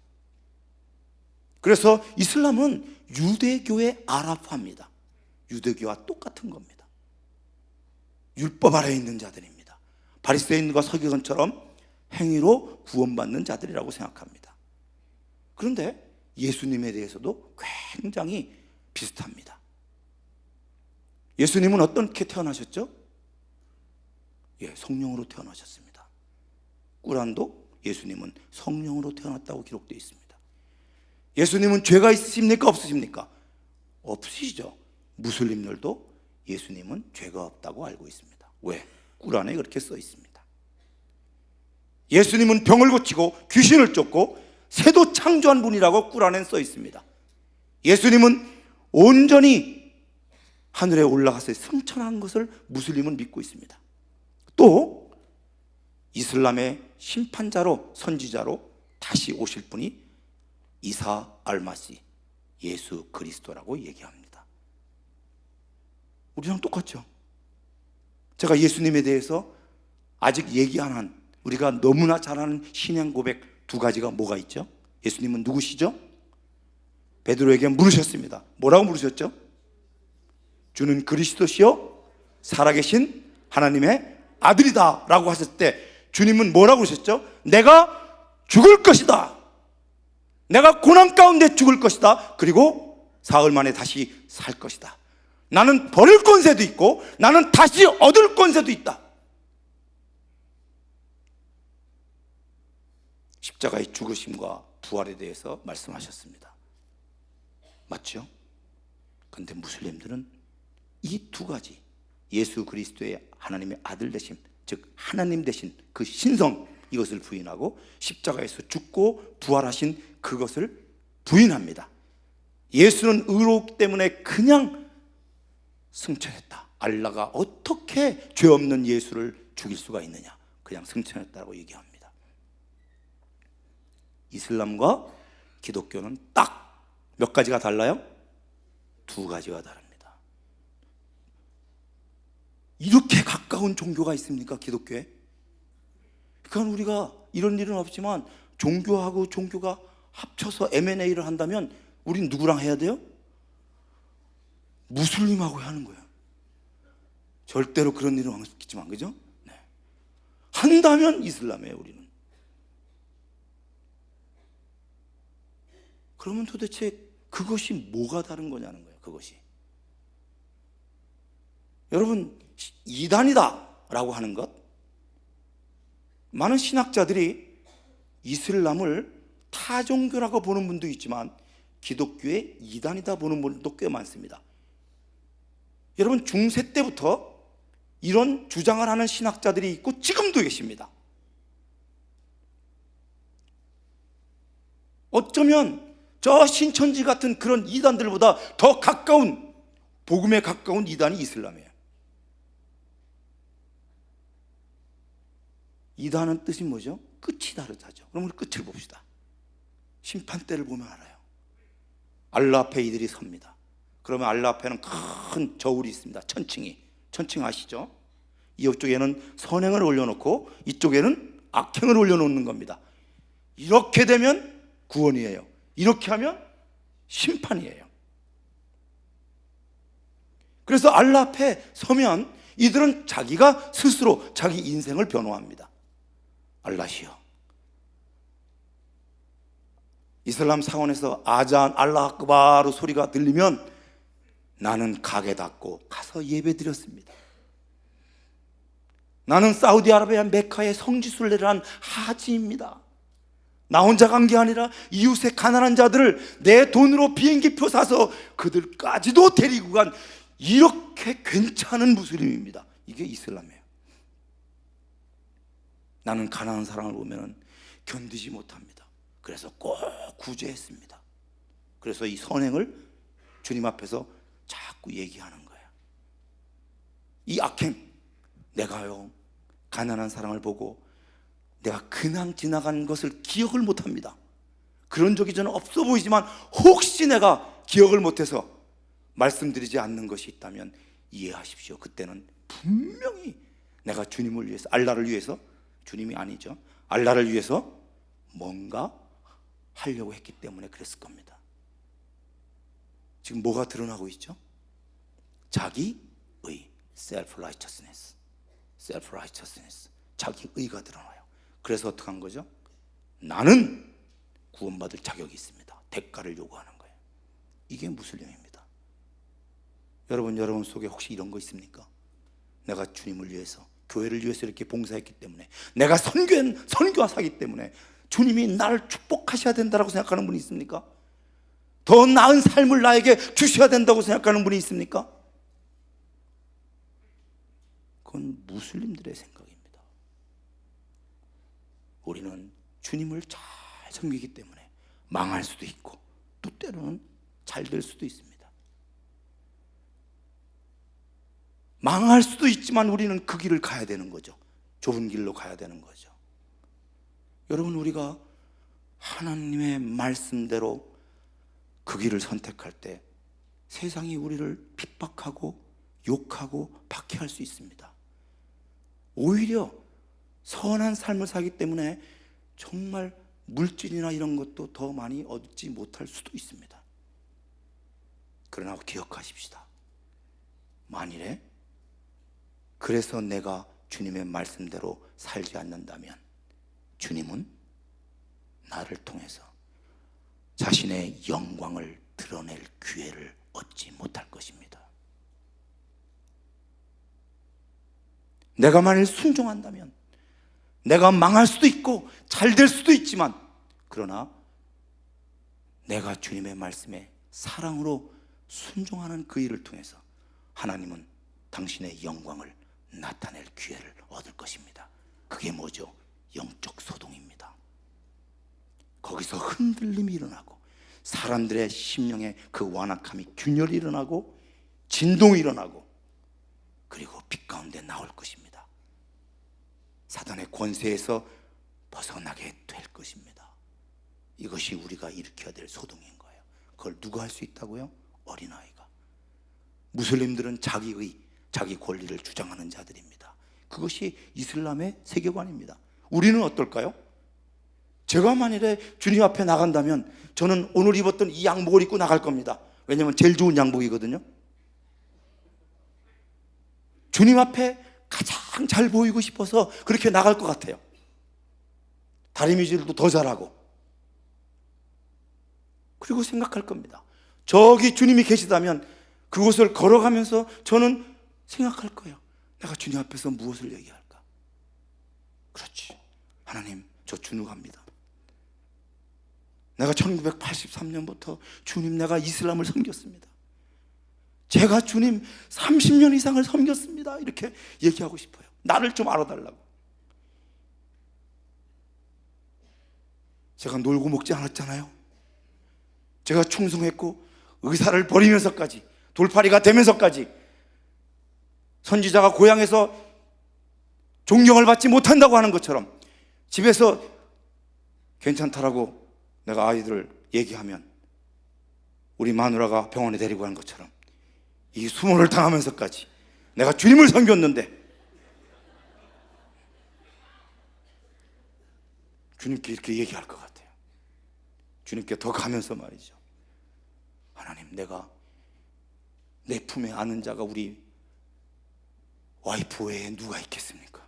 그래서 이슬람은 유대교의 아랍화입니다. 유대교와 똑같은 겁니다. 율법 아래에 있는 자들입니다. 바리새인과 서기관처럼 행위로 구원받는 자들이라고 생각합니다. 그런데 예수님에 대해서도 굉장히 비슷합니다. 예수님은 어떻게 태어나셨죠? 성령으로 태어나셨습니다. 꾸란도 예수님은 성령으로 태어났다고 기록되어 있습니다. 예수님은 죄가 있으십니까? 없으십니까? 없으시죠. 무슬림들도 예수님은 죄가 없다고 알고 있습니다. 왜? 꾸란에 그렇게 써 있습니다. 예수님은 병을 고치고 귀신을 쫓고 새도 창조한 분이라고 꾸란에 써 있습니다. 예수님은 온전히 하늘에 올라가서 승천한 것을 무슬림은 믿고 있습니다. 또 이슬람의 심판자로, 선지자로 다시 오실 분이 이사 알마시, 예수 그리스도라고 얘기합니다. 우리랑 똑같죠. 제가 예수님에 대해서 아직 얘기 안 한, 우리가 너무나 잘 아는 신앙 고백 두 가지가 뭐가 있죠? 예수님은 누구시죠? 베드로에게 물으셨습니다. 뭐라고 물으셨죠? 주는 그리스도시요 살아계신 하나님의 아들이다 라고 하셨을 때 주님은 뭐라고 그러셨죠? 내가 죽을 것이다, 내가 고난 가운데 죽을 것이다, 그리고 사흘 만에 다시 살 것이다. 나는 버릴 권세도 있고 나는 다시 얻을 권세도 있다. 십자가의 죽으심과 부활에 대해서 말씀하셨습니다. 맞죠? 그런데 무슬림들은 이 두 가지, 예수 그리스도의 하나님의 아들 되심, 즉 하나님 되신 그 신성, 이것을 부인하고 십자가에서 죽고 부활하신 그것을 부인합니다. 예수는 의롭기 때문에 그냥 승천했다. 알라가 어떻게 죄 없는 예수를 죽일 수가 있느냐, 그냥 승천했다고 얘기합니다. 이슬람과 기독교는 딱 몇 가지가 달라요? 두 가지가 다릅니다. 이렇게 가까운 종교가 있습니까? 기독교에? 그러니까 우리가 이런 일은 없지만 종교하고 종교가 합쳐서 M&A를 한다면 우린 누구랑 해야 돼요? 무슬림하고 하는 거예요. 절대로 그런 일은 없겠지만, 그죠? 네. 한다면 이슬람이에요, 우리는. 그러면 도대체 그것이 뭐가 다른 거냐는 거예요. 그것이, 여러분, 이단이다 라고 하는 것, 많은 신학자들이 이슬람을 타종교라고 보는 분도 있지만 기독교의 이단이다 보는 분도 꽤 많습니다. 여러분, 중세 때부터 이런 주장을 하는 신학자들이 있고 지금도 계십니다. 어쩌면 저 신천지 같은 그런 이단들보다 더 가까운, 복음에 가까운 이단이 이슬람이에요. 이단은 뜻이 뭐죠? 끝이 다르다죠. 그럼 우리 끝을 봅시다. 심판대를 보면 알아요. 알라 앞에 이들이 섭니다. 그러면 알라 앞에는 큰 저울이 있습니다. 천칭 아시죠? 이쪽에는 선행을 올려놓고 이쪽에는 악행을 올려놓는 겁니다. 이렇게 되면 구원이에요. 이렇게 하면 심판이에요. 그래서 알라 앞에 서면 이들은 자기가 스스로 자기 인생을 변호합니다. 알라시여, 이슬람 사원에서 아잔 알라 아크바르 소리가 들리면 나는 가게 닫고 가서 예배 드렸습니다. 나는 사우디아라비아 메카의 성지순례를 한 하지입니다. 나 혼자 간 게 아니라 이웃의 가난한 자들을 내 돈으로 비행기표 사서 그들까지도 데리고 간, 이렇게 괜찮은 무슬림입니다. 이게 이슬람이에요. 나는 가난한 사람을 보면 견디지 못합니다. 그래서 꼭 구제했습니다. 그래서 이 선행을 주님 앞에서 자꾸 얘기하는 거예요. 이 악행, 내가요 가난한 사람을 보고 내가 그냥 지나간 것을 기억을 못합니다. 그런 적이 저는 없어 보이지만 혹시 내가 기억을 못해서 말씀드리지 않는 것이 있다면 이해하십시오. 그때는 분명히 내가 주님을 위해서, 알라를 위해서, 주님이 아니죠, 알라를 위해서 뭔가 하려고 했기 때문에 그랬을 겁니다. 지금 뭐가 드러나고 있죠? 자기의, self-righteousness, self-righteousness, 자기의가 드러나요. 그래서 어떻게 한 거죠? 나는 구원받을 자격이 있습니다. 대가를 요구하는 거예요. 이게 무슬림입니다. 여러분 속에 혹시 이런 거 있습니까? 내가 주님을 위해서, 교회를 위해서 이렇게 봉사했기 때문에, 내가 선교사이기 때문에 주님이 나를 축복하셔야 된다고 생각하는 분이 있습니까? 더 나은 삶을 나에게 주셔야 된다고 생각하는 분이 있습니까? 그건 무슬림들의 생각입니다. 우리는 주님을 잘 섬기기 때문에 망할 수도 있고 또 때로는 잘 될 수도 있습니다. 망할 수도 있지만 우리는 그 길을 가야 되는 거죠. 좁은 길로 가야 되는 거죠. 여러분, 우리가 하나님의 말씀대로 그 길을 선택할 때 세상이 우리를 핍박하고 욕하고 박해할 수 있습니다. 오히려 선한 삶을 살기 때문에 정말 물질이나 이런 것도 더 많이 얻지 못할 수도 있습니다. 그러나 기억하십시다. 만일에 그래서 내가 주님의 말씀대로 살지 않는다면 주님은 나를 통해서 자신의 영광을 드러낼 기회를 얻지 못할 것입니다. 내가 만일 순종한다면 내가 망할 수도 있고 잘 될 수도 있지만, 그러나 내가 주님의 말씀에 사랑으로 순종하는 그 일을 통해서 하나님은 당신의 영광을 나타낼 기회를 얻을 것입니다. 그게 뭐죠? 영적 소동입니다. 거기서 흔들림이 일어나고 사람들의 심령에 그 완악함이 균열이 일어나고 진동이 일어나고 그리고 빛 가운데 나올 것입니다. 사단의 권세에서 벗어나게 될 것입니다. 이것이 우리가 일으켜야 될 소동인 거예요. 그걸 누가 할 수 있다고요? 어린아이가. 무슬림들은 자기 권리를 주장하는 자들입니다. 그것이 이슬람의 세계관입니다. 우리는 어떨까요? 제가 만일에 주님 앞에 나간다면 저는 오늘 입었던 이 양복을 입고 나갈 겁니다. 왜냐하면 제일 좋은 양복이거든요. 주님 앞에 가장 잘 보이고 싶어서 그렇게 나갈 것 같아요. 다리미질도 더 잘하고. 그리고 생각할 겁니다. 저기 주님이 계시다면 그곳을 걸어가면서 저는 생각할 거예요. 내가 주님 앞에서 무엇을 얘기할까? 그렇지. 하나님, 저 준우갑니다. 내가 1983년부터 주님, 내가 이슬람을 섬겼습니다. 제가 주님 30년 이상을 섬겼습니다. 이렇게 얘기하고 싶어요. 나를 좀 알아달라고. 제가 놀고 먹지 않았잖아요. 제가 충성했고 의사를 버리면서까지, 돌팔이가 되면서까지, 선지자가 고향에서 존경을 받지 못한다고 하는 것처럼 집에서 괜찮다라고 내가 아이들을 얘기하면 우리 마누라가 병원에 데리고 가는 것처럼 이 수모를 당하면서까지 내가 주님을 섬겼는데 주님께 이렇게 얘기할 것 같아요. 주님께 더 가면서 말이죠. 하나님, 내가 내 품에 안은 자가 우리 와이프 외에 누가 있겠습니까?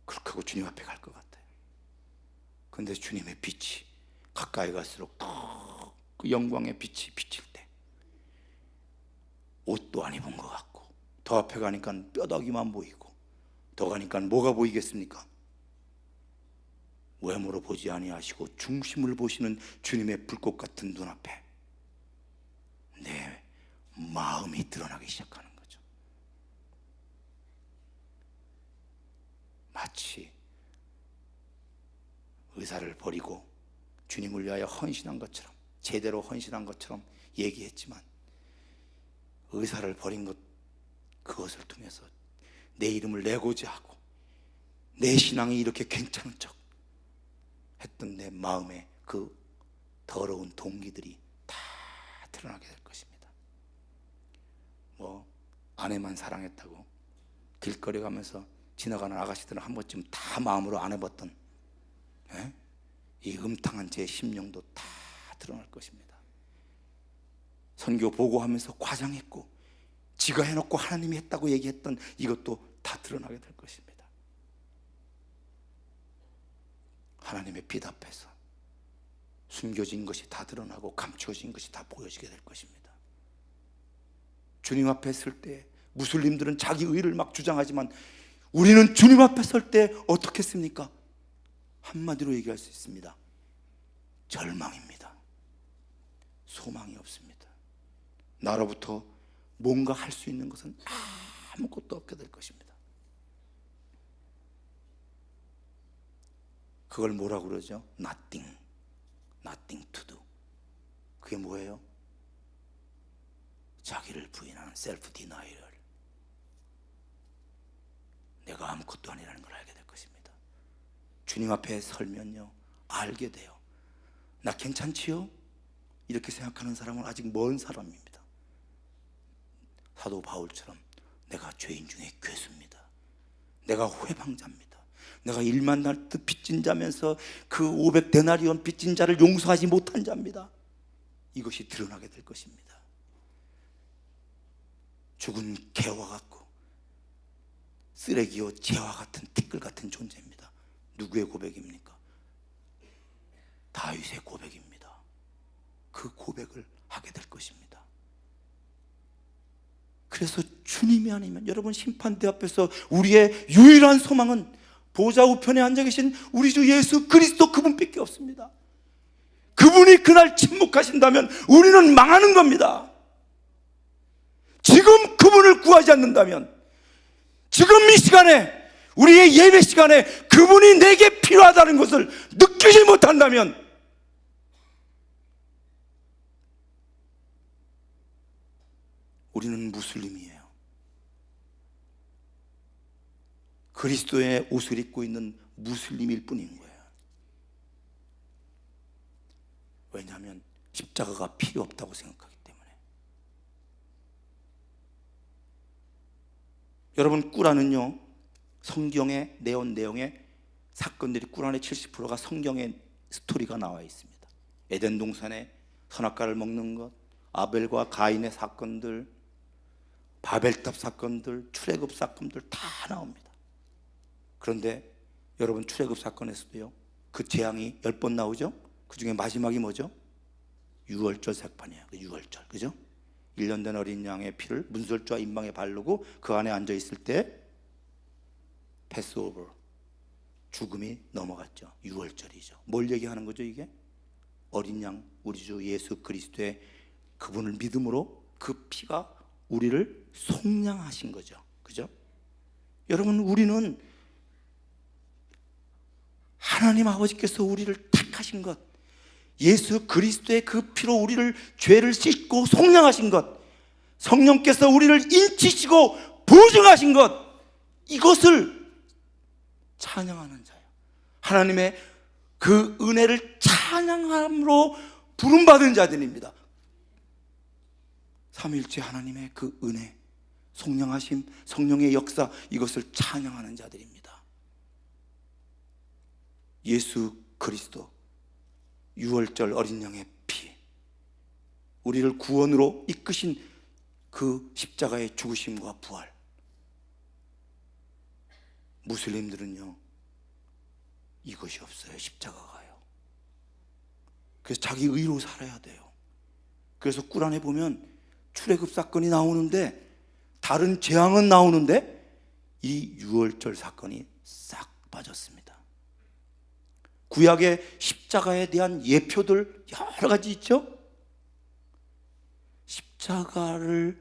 그렇게 하고 주님 앞에 갈 것 같아요. 그런데 주님의 빛이 가까이 갈수록 더 그 영광의 빛이 비칠 때 옷도 안 입은 것 같고, 더 앞에 가니까 뼈다귀만 보이고, 더 가니까 뭐가 보이겠습니까? 외모로 보지 아니하시고 중심을 보시는 주님의 불꽃 같은 눈앞에 내 마음이 드러나기 시작하는 거죠. 의사를 버리고 주님을 위하여 헌신한 것처럼, 제대로 헌신한 것처럼 얘기했지만 의사를 버린 것, 그것을 통해서 내 이름을 내고자 하고 내 신앙이 이렇게 괜찮은 척 했던 내 마음의 그 더러운 동기들이 다 드러나게 될 것입니다. 뭐 아내만 사랑했다고 길거리 가면서 지나가는 아가씨들은 한 번쯤 다 마음으로 안 해봤던 이 음탕한 제 심령도 다 드러날 것입니다. 선교 보고하면서 과장했고 지가 해놓고 하나님이 했다고 얘기했던 이것도 다 드러나게 될 것입니다. 하나님의 빛 앞에서 숨겨진 것이 다 드러나고 감추어진 것이 다 보여지게 될 것입니다. 주님 앞에 설 때 무슬림들은 자기 의를 막 주장하지만 우리는 주님 앞에 설 때 어떻게 했습니까? 한마디로 얘기할 수 있습니다. 절망입니다. 소망이 없습니다. 나로부터 뭔가 할 수 있는 것은 아무것도 없게 될 것입니다. 그걸 뭐라고 그러죠? Nothing to do. 그게 뭐예요? 자기를 부인하는 self denial. 내가 아무것도 아니라는 걸 알게 될 것입니다. 주님 앞에 설면요 알게 돼요. 나 괜찮지요? 이렇게 생각하는 사람은 아직 먼 사람입니다. 사도 바울처럼 내가 죄인 중에 괴수입니다. 내가 회방자입니다. 내가 1만 달트 빚진 자면서 그 500데나리온 빚진 자를 용서하지 못한 자입니다. 이것이 드러나게 될 것입니다. 죽은 개와 같고 쓰레기요 재와 같은 티끌 같은 존재입니다. 누구의 고백입니까? 다윗의 고백입니다. 그 고백을 하게 될 것입니다. 그래서 주님이 아니면 여러분 심판대 앞에서 우리의 유일한 소망은 보좌 우편에 앉아 계신 우리 주 예수 그리스도 그분밖에 없습니다. 그분이 그날 침묵하신다면 우리는 망하는 겁니다. 지금 그분을 구하지 않는다면, 지금 이 시간에 우리의 예배 시간에 그분이 내게 필요하다는 것을 느끼지 못한다면 우리는 무슬림이에요. 그리스도의 옷을 입고 있는 무슬림일 뿐인 거예요. 왜냐하면 십자가가 필요 없다고 생각하기 때문에. 여러분, 꾸란은요 성경의 내용의 사건들이, 꾸란의 70%가 성경의 스토리가 나와 있습니다. 에덴 동산에 선악과를 먹는 것, 아벨과 가인의 사건들, 바벨탑 사건들, 출애굽 사건들 다 나옵니다. 그런데 여러분, 출애굽 사건에서도요 그 재앙이 10번 나오죠. 그 중에 마지막이 뭐죠? 유월절 사건이에요. 유월절, 그죠? 1년 된 어린 양의 피를 문설주와 임방에 바르고 그 안에 앉아 있을 때 패스오버, 죽음이 넘어갔죠. 유월절이죠. 뭘 얘기하는 거죠 이게? 어린 양, 우리 주 예수 그리스도의 그분을 믿음으로 그 피가 우리를 속량하신 거죠. 그죠? 여러분, 우리는 하나님 아버지께서 우리를 택하신 것, 예수 그리스도의 그 피로 우리를 죄를 씻고 속량하신 것, 성령께서 우리를 인치시고 보증하신 것, 이것을 찬양하는 자예요. 하나님의 그 은혜를 찬양함으로 부름받은 자들입니다. 삼위일체 하나님의 그 은혜, 속량하심, 성령의 역사, 이것을 찬양하는 자들입니다. 예수 그리스도, 유월절 어린 양의 피, 우리를 구원으로 이끄신 그 십자가의 죽으심과 부활. 무슬림들은요 이것이 없어요. 십자가가요. 그래서 자기 의로 살아야 돼요. 그래서 꾸란에 보면 출애굽 사건이 나오는데, 다른 재앙은 나오는데 이 유월절 사건이 싹 빠졌습니다. 구약의 십자가에 대한 예표들 여러 가지 있죠. 십자가를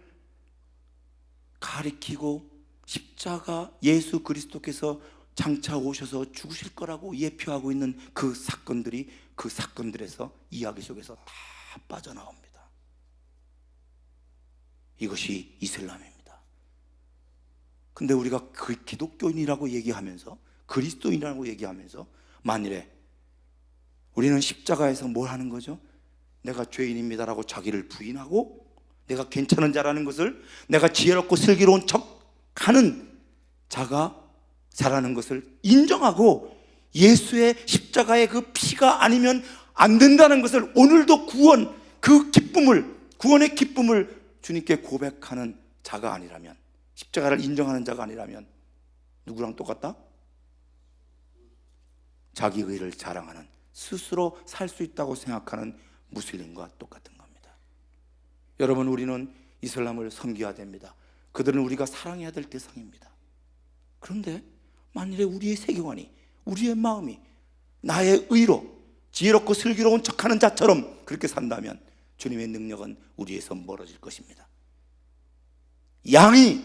가리키고 십자가, 예수 그리스도께서 장차 오셔서 죽으실 거라고 예표하고 있는 그 사건들이 그 사건들에서 이야기 속에서 다 빠져나옵니다. 이것이 이슬람입니다. 근데 우리가 그 기독교인이라고 얘기하면서, 그리스도인이라고 얘기하면서 만일에 우리는 십자가에서 뭘 하는 거죠? 내가 죄인입니다라고 자기를 부인하고 내가 괜찮은 자라는 것을, 내가 지혜롭고 슬기로운 척하는 자가 자라는 것을 인정하고 예수의 십자가의 그 피가 아니면 안 된다는 것을 오늘도 그 기쁨을, 구원의 기쁨을 주님께 고백하는 자가 아니라면, 십자가를 인정하는 자가 아니라면 누구랑 똑같다? 자기 의를 자랑하는, 스스로 살 수 있다고 생각하는 무슬림과 똑같은 겁니다. 여러분, 우리는 이슬람을 섬겨야 됩니다. 그들은 우리가 사랑해야 될 대상입니다. 그런데 만일에 우리의 세계관이, 우리의 마음이 나의 의로 지혜롭고 슬기로운 척하는 자처럼 그렇게 산다면 주님의 능력은 우리에서 멀어질 것입니다. 양이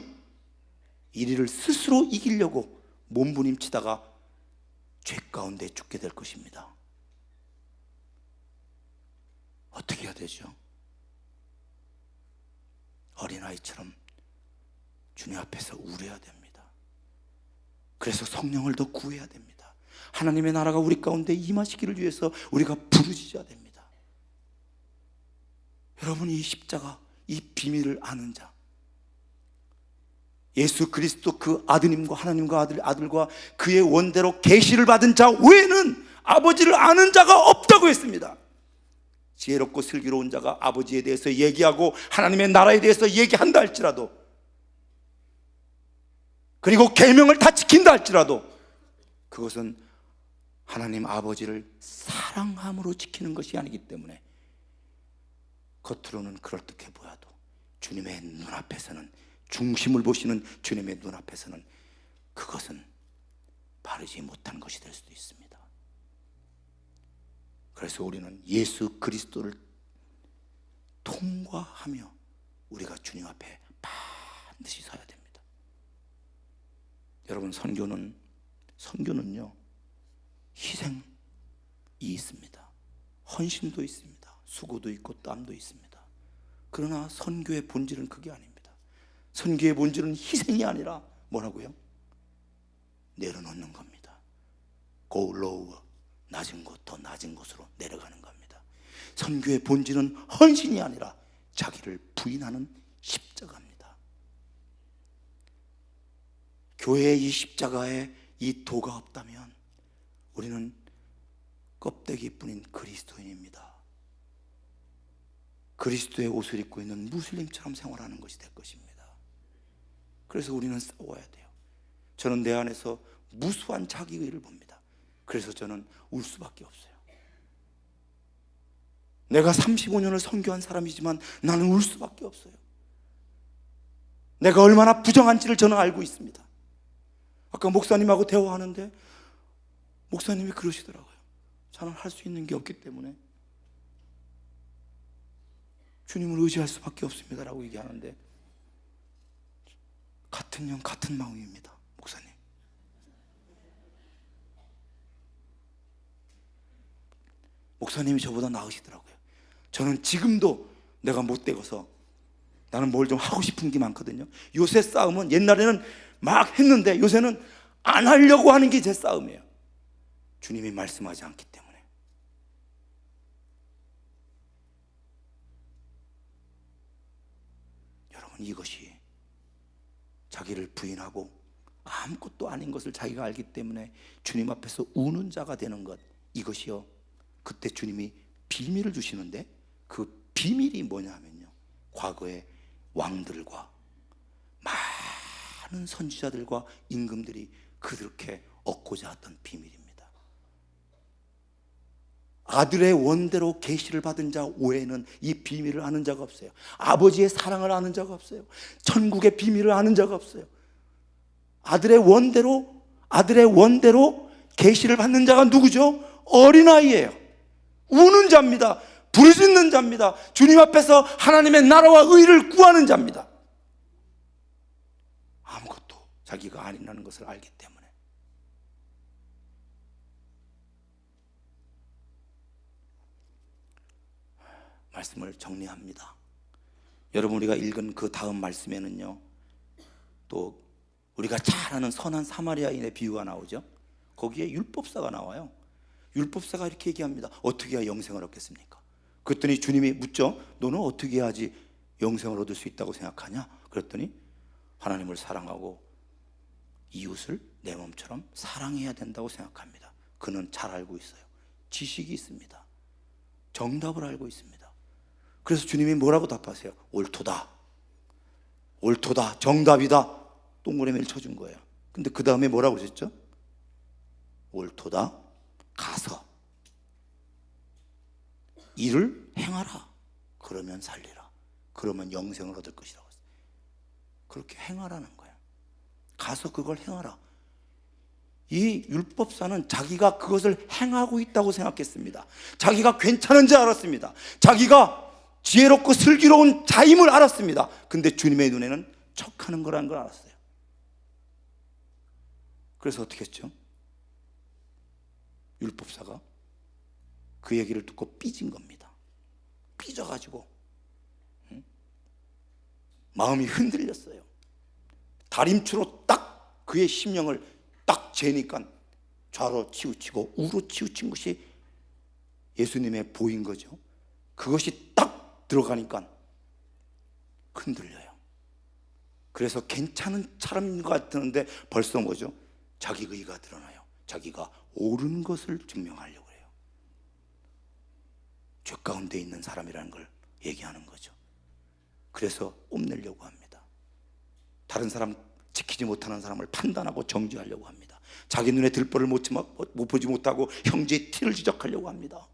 이리를 스스로 이기려고 몸부림치다가 죄 가운데 죽게 될 것입니다. 어떻게 해야 되죠? 어린아이처럼 주님 앞에서 울어야 됩니다. 그래서 성령을 더 구해야 됩니다. 하나님의 나라가 우리 가운데 임하시기를 위해서 우리가 부르짖어야 됩니다. 여러분, 이 십자가, 이 비밀을 아는 자, 예수 그리스도 그 아드님과 하나님과 아들과 그의 원대로 계시를 받은 자 외에는 아버지를 아는 자가 없다고 했습니다. 지혜롭고 슬기로운 자가 아버지에 대해서 얘기하고 하나님의 나라에 대해서 얘기한다 할지라도, 그리고 계명을 다 지킨다 할지라도 그것은 하나님 아버지를 사랑함으로 지키는 것이 아니기 때문에 겉으로는 그럴듯해 보여도 주님의 눈앞에서는, 중심을 보시는 주님의 눈앞에서는 그것은 바르지 못한 것이 될 수도 있습니다. 그래서 우리는 예수 그리스도를 통과하며 우리가 주님 앞에 반드시 서야 됩니다. 여러분, 선교는요 희생이 있습니다. 헌신도 있습니다. 수고도 있고 땀도 있습니다. 그러나 선교의 본질은 그게 아닙니다. 선교의 본질은 희생이 아니라 뭐라고요? 내려놓는 겁니다. Go lower, 낮은 곳, 더 낮은 곳으로 내려가는 겁니다. 선교의 본질은 헌신이 아니라 자기를 부인하는 십자가입니다. 교회의 이 십자가에 이 도가 없다면 우리는 껍데기뿐인 그리스도인입니다. 그리스도의 옷을 입고 있는 무슬림처럼 생활하는 것이 될 것입니다. 그래서 우리는 싸워야 돼요. 저는 내 안에서 무수한 자기의를 봅니다. 그래서 저는 울 수밖에 없어요. 내가 35년을 선교한 사람이지만 나는 울 수밖에 없어요. 내가 얼마나 부정한지를 저는 알고 있습니다. 아까 목사님하고 대화하는데 목사님이 그러시더라고요. 저는 할 수 있는 게 없기 때문에 주님을 의지할 수밖에 없습니다 라고 얘기하는데, 같은 영 같은 마음입니다. 목사님, 목사님이 저보다 나으시더라고요. 저는 지금도 내가 못되어서 나는 뭘 좀 하고 싶은 게 많거든요. 요새 싸움은 옛날에는 막 했는데 요새는 안 하려고 하는 게 제 싸움이에요. 주님이 말씀하지 않기 때문에. 여러분, 이것이 자기를 부인하고 아무것도 아닌 것을 자기가 알기 때문에 주님 앞에서 우는 자가 되는 것, 이것이요, 그때 주님이 비밀을 주시는데 그 비밀이 뭐냐 하면요, 과거의 왕들과 많은 선지자들과 임금들이 그렇게 얻고자 했던 비밀입니다. 아들의 원대로 계시를 받은 자 외에는 이 비밀을 아는 자가 없어요. 아버지의 사랑을 아는 자가 없어요. 천국의 비밀을 아는 자가 없어요. 아들의 원대로 계시를 받는 자가 누구죠? 어린아이예요. 우는 자입니다. 부르짖는 자입니다. 주님 앞에서 하나님의 나라와 의를 구하는 자입니다. 아무것도 자기가 아니라는 것을 알기 때문에. 말씀을 정리합니다. 여러분, 우리가 읽은 그 다음 말씀에는요, 또 우리가 잘 아는 선한 사마리아인의 비유가 나오죠. 거기에 율법사가 나와요. 율법사가 이렇게 얘기합니다. 어떻게 해야 영생을 얻겠습니까? 그랬더니 주님이 묻죠. 너는 어떻게 해야지 영생을 얻을 수 있다고 생각하냐? 그랬더니 하나님을 사랑하고 이웃을 내 몸처럼 사랑해야 된다고 생각합니다. 그는 잘 알고 있어요. 지식이 있습니다. 정답을 알고 있습니다. 그래서 주님이 뭐라고 답하세요? 옳도다, 옳도다, 정답이다. 동그라미를 쳐준 거예요. 근데 그 다음에 뭐라고 그러셨죠? 옳도다, 가서 이를 행하라. 그러면 살리라. 그러면 영생을 얻을 것이라고 했어요. 그렇게 행하라는 거예요. 가서 그걸 행하라. 이 율법사는 자기가 그것을 행하고 있다고 생각했습니다. 자기가 괜찮은 줄 알았습니다. 자기가 지혜롭고 슬기로운 자임을 알았습니다. 근데 주님의 눈에는 척하는 거라는 걸 알았어요. 그래서 어떻게 했죠? 율법사가 그 얘기를 듣고 삐진 겁니다. 삐져가지고 마음이 흔들렸어요. 다림추로 딱 그의 심령을 딱 재니까 좌로 치우치고 우로 치우친 것이 예수님의 보인 거죠. 그것이 딱 들어가니까 흔들려요. 그래서 괜찮은 사람인 것 같은데 벌써 뭐죠? 자기 의가 드러나요. 자기가 옳은 것을 증명하려고 해요. 죄 가운데 있는 사람이라는 걸 얘기하는 거죠. 그래서 뽐내려고 합니다. 다른 사람 지키지 못하는 사람을 판단하고 정죄하려고 합니다. 자기 눈에 들보를 못 보지 못하고 형제의 티를 지적하려고 합니다.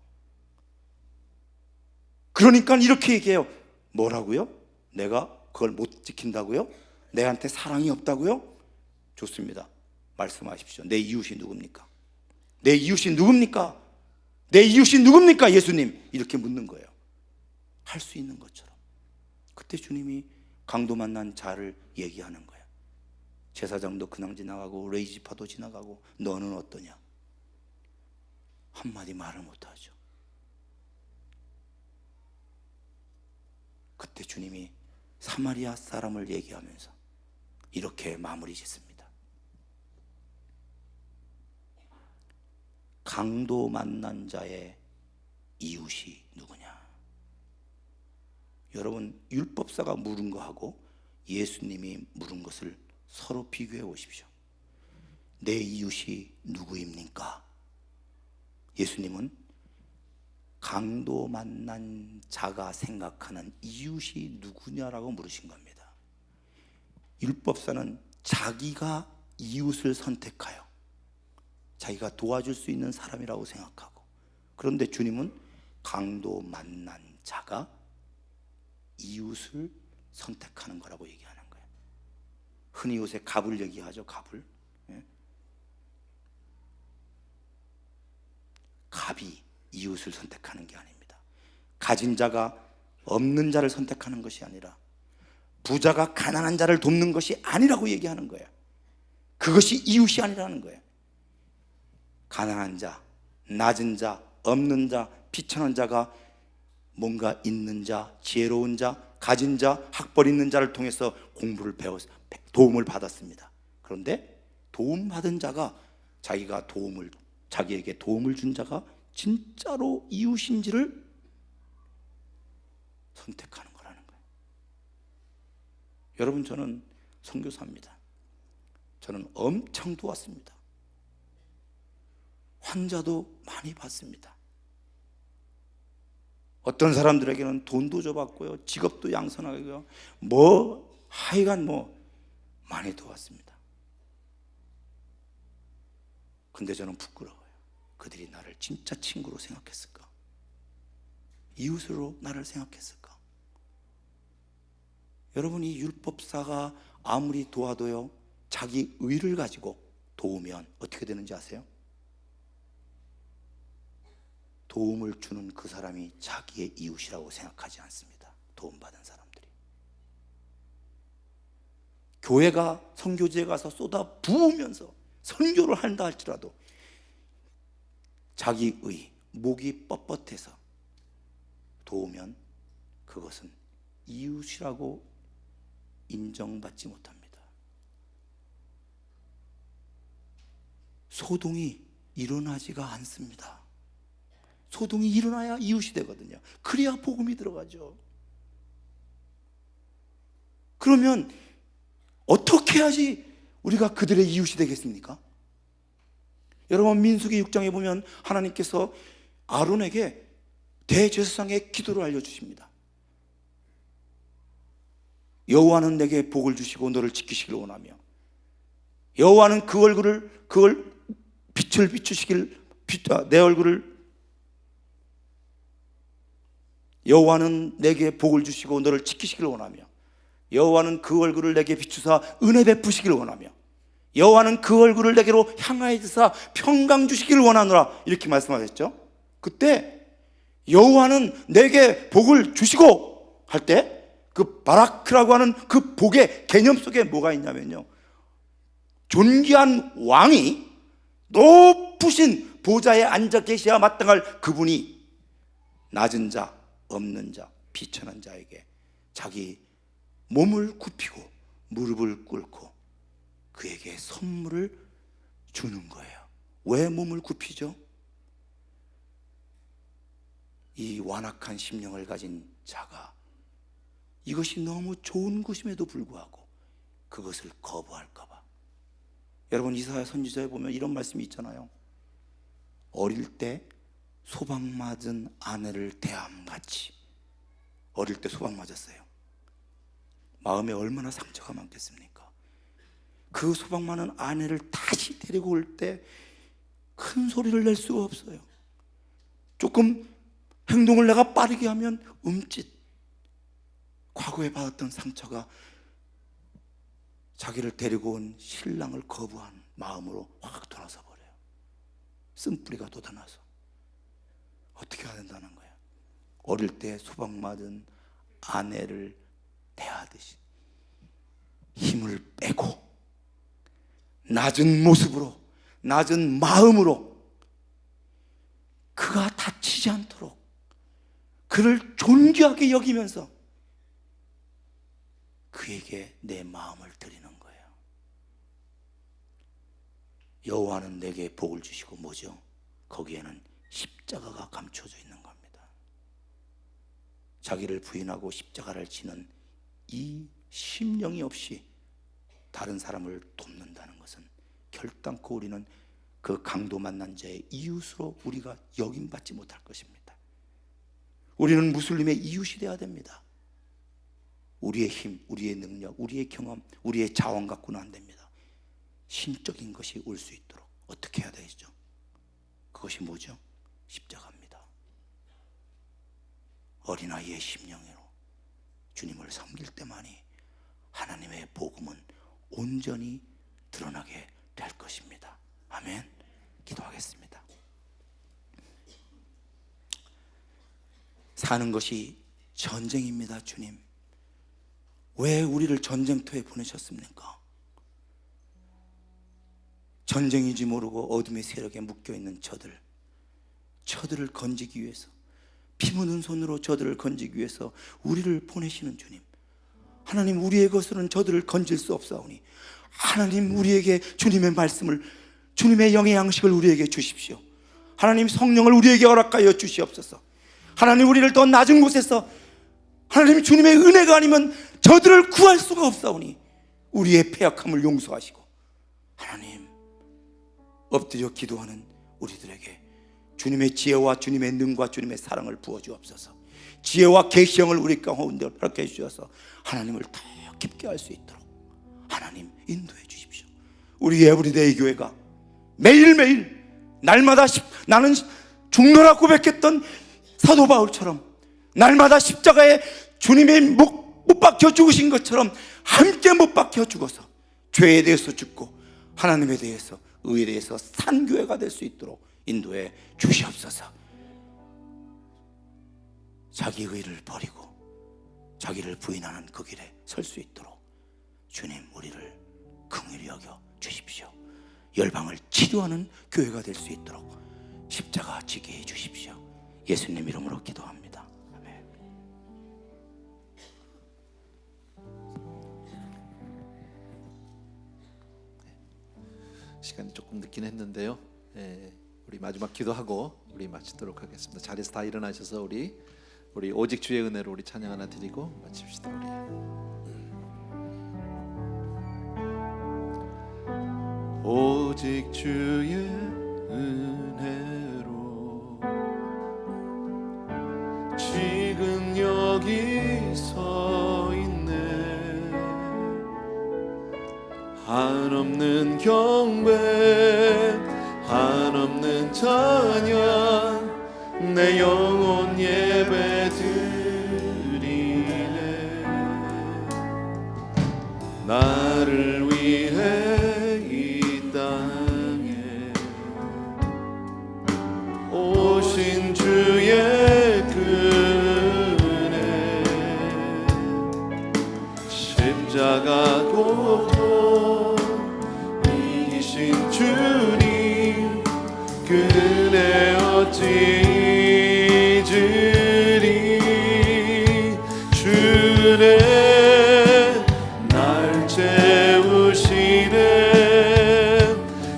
그러니까 이렇게 얘기해요. 뭐라고요? 내가 그걸 못 지킨다고요? 내한테 사랑이 없다고요? 좋습니다. 말씀하십시오. 내 이웃이 누굽니까? 내 이웃이 누굽니까? 내 이웃이 누굽니까? 예수님, 이렇게 묻는 거예요. 할 수 있는 것처럼. 그때 주님이 강도 만난 자를 얘기하는 거예요. 제사장도 그냥 지나가고 레이지파도 지나가고 너는 어떠냐? 한마디 말을 못하죠. 그때 주님이 사마리아 사람을 얘기하면서 이렇게 마무리 짓습니다. 강도 만난 자의 이웃이 누구냐? 여러분, 율법사가 물은 거하고 예수님이 물은 것을 서로 비교해 보십시오. 내 이웃이 누구입니까? 예수님은 강도 만난 자가 생각하는 이웃이 누구냐라고 물으신 겁니다. 율법사는 자기가 이웃을 선택하여 자기가 도와줄 수 있는 사람이라고 생각하고, 그런데 주님은 강도 만난 자가 이웃을 선택하는 거라고 얘기하는 거예요. 흔히 요새 갑을 얘기하죠. 갑을. 갑이 이웃을 선택하는 게 아닙니다. 가진 자가 없는 자를 선택하는 것이 아니라 부자가 가난한 자를 돕는 것이 아니라고 얘기하는 거예요. 그것이 이웃이 아니라는 거예요. 가난한 자, 낮은 자, 없는 자, 비천한 자가 뭔가 있는 자, 지혜로운 자, 가진 자, 학벌 있는 자를 통해서 공부를 배워서 도움을 받았습니다. 그런데 도움받은 자가 자기에게 도움을 준 자가 진짜로 이웃인지를 선택하는 거라는 거예요. 여러분, 저는 선교사입니다. 저는 엄청 도왔습니다. 환자도 많이 봤습니다. 어떤 사람들에게는 돈도 줘봤고요, 직업도 양선하고요, 하여간 많이 도왔습니다. 근데 저는 부끄러워요. 그들이 나를 진짜 친구로 생각했을까? 이웃으로 나를 생각했을까? 여러분, 이 율법사가 아무리 도와도요, 자기 의를 가지고 도우면 어떻게 되는지 아세요? 도움을 주는 그 사람이 자기의 이웃이라고 생각하지 않습니다. 도움받은 사람들이. 교회가 선교지에 가서 쏟아 부으면서 선교를 한다 할지라도 자기 의, 목이 뻣뻣해서 도우면 그것은 이웃이라고 인정받지 못합니다. 소동이 일어나지가 않습니다. 소동이 일어나야 이웃이 되거든요. 그래야 복음이 들어가죠. 그러면 어떻게 해야지 우리가 그들의 이웃이 되겠습니까? 여러분, 민수기 6장에 보면 하나님께서 아론에게 대제사장의 기도를 알려주십니다. 여호와는 내게 복을 주시고 너를 지키시길 원하며, 여호와는 그걸 빛을 비추시길, 내 얼굴을, 여호와는 내게 복을 주시고 너를 지키시길 원하며, 여호와는 그 얼굴을 내게 비추사 은혜 베푸시길 원하며, 여호와는 그 얼굴을 내게로 향하여 드사 평강 주시기를 원하노라, 이렇게 말씀하셨죠. 그때 여호와는 내게 복을 주시고 할 때 그 바라크라고 하는 그 복의 개념 속에 뭐가 있냐면요, 존귀한 왕이 높으신 보좌에 앉아 계셔야 마땅할 그분이 낮은 자, 없는 자, 비천한 자에게 자기 몸을 굽히고 무릎을 꿇고 그에게 선물을 주는 거예요. 왜 몸을 굽히죠? 이 완악한 심령을 가진 자가 이것이 너무 좋은 것임에도 불구하고 그것을 거부할까 봐. 여러분, 이사야 선지자에 보면 이런 말씀이 있잖아요. 어릴 때 소방 맞은 아내를 대함같이. 어릴 때 소방 맞았어요. 마음에 얼마나 상처가 많겠습니까? 그 소방 맞은 아내를 다시 데리고 올 때 큰 소리를 낼 수가 없어요. 조금 행동을 내가 빠르게 하면 움찔. 과거에 받았던 상처가 자기를 데리고 온 신랑을 거부한 마음으로 확 돌아서 버려요. 쓴뿌리가 돋아나서. 어떻게 해야 된다는 거예요? 어릴 때 소박 맞은 아내를 대하듯이 힘을 빼고 낮은 모습으로, 낮은 마음으로 그가 다치지 않도록 그를 존귀하게 여기면서 그에게 내 마음을 드리는 거예요. 여호와는 내게 복을 주시고 뭐죠? 거기에는 십자가가 감춰져 있는 겁니다. 자기를 부인하고 십자가를 지는 이 심령이 없이 다른 사람을 돕는다는 것은 결단코 우리는 그 강도 만난 자의 이웃으로 우리가 여김받지 못할 것입니다. 우리는 무슬림의 이웃이 되어야 됩니다. 우리의 힘, 우리의 능력, 우리의 경험, 우리의 자원 갖고는 안 됩니다. 신적인 것이 올 수 있도록 어떻게 해야 되죠? 그것이 뭐죠? 십자가입니다. 어린아이의 심령으로 주님을 섬길 때만이 하나님의 복음은 온전히 드러나게 될 것입니다. 아멘. 기도하겠습니다. 사는 것이 전쟁입니다. 주님, 왜 우리를 전쟁터에 보내셨습니까? 전쟁인지 모르고 어둠의 세력에 묶여있는 저들을 건지기 위해서, 피 묻은 손으로 저들을 건지기 위해서 우리를 보내시는 주님, 하나님, 우리의 것으로는 저들을 건질 수 없사오니 하나님, 우리에게 주님의 말씀을, 주님의 영의 양식을 우리에게 주십시오. 하나님, 성령을 우리에게 허락하여 주시옵소서. 하나님, 우리를 더 낮은 곳에서 하나님 주님의 은혜가 아니면 저들을 구할 수가 없사오니 우리의 패역함을 용서하시고 하나님, 엎드려 기도하는 우리들에게 주님의 지혜와 주님의 능과 주님의 사랑을 부어주옵소서. 지혜와 계시형을 우리 가운데 허락해 주셔서 하나님을 더 깊게 알 수 있도록 하나님 인도해 주십시오. 우리 에브리데이 교회가 매일매일 날마다 나는 죽노라 고백했던 사도 바울처럼 날마다 십자가에 주님의 못 박혀 죽으신 것처럼 함께 못 박혀 죽어서 죄에 대해서 죽고 하나님에 대해서, 의에 대해서 산 교회가 될 수 있도록 인도해 주시옵소서. 자기 의를 버리고 자기를 부인하는 그 길에 설 수 있도록 주님, 우리를 긍휼히 여겨 주십시오. 열방을 치료하는 교회가 될 수 있도록 십자가 지게 해 주십시오. 예수님 이름으로 기도합니다. 아멘. 시간이 조금 늦긴 했는데요. 우리 마지막 기도하고 우리 마치도록 하겠습니다. 자리에서 다 일어나셔서 우리 오직 주의 은혜로 우리 찬양 하나 드리고 마칩시다. 우리 오직 주의 은혜로 지금 여기 서 있네. 한없는 경배 한없는 찬양 내 영혼 예배 드리네. 나를 위해 이 땅에 오신 주의 은혜 십자가 고통 이기신 주님 그 은혜 어찌 잊으리. 주 은혜 날 채우시네.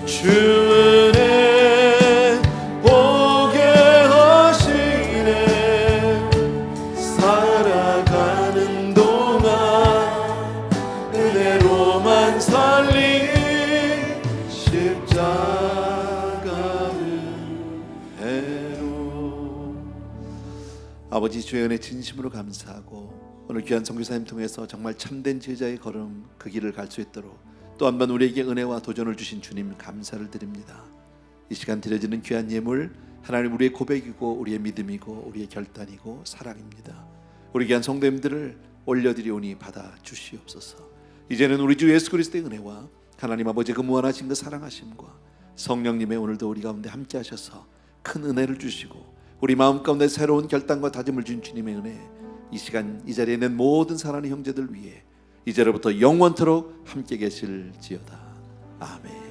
주 은혜 보게 하시네. 살아가는 동안 은혜로만 살리 십자가 은혜로. 아버지 주의 은혜 진심으로 감사하고 오늘 귀한 선교사님 통해서 정말 참된 제자의 걸음 그 길을 갈 수 있도록 또 한 번 우리에게 은혜와 도전을 주신 주님 감사를 드립니다. 이 시간 드려지는 귀한 예물 하나님 우리의 고백이고 우리의 믿음이고 우리의 결단이고 사랑입니다. 우리 귀한 성도님들을 올려드리오니 받아 주시옵소서. 이제는 우리 주 예수 그리스도의 은혜와 하나님 아버지 그 무한하신 그 사랑하심과 성령님의 오늘도 우리 가운데 함께 하셔서 큰 은혜를 주시고 우리 마음 가운데 새로운 결단과 다짐을 준 주님의 은혜 이 시간 이 자리에 있는 모든 사랑하는 형제들 위해 이제로부터 영원토록 함께 계실지어다. 아멘.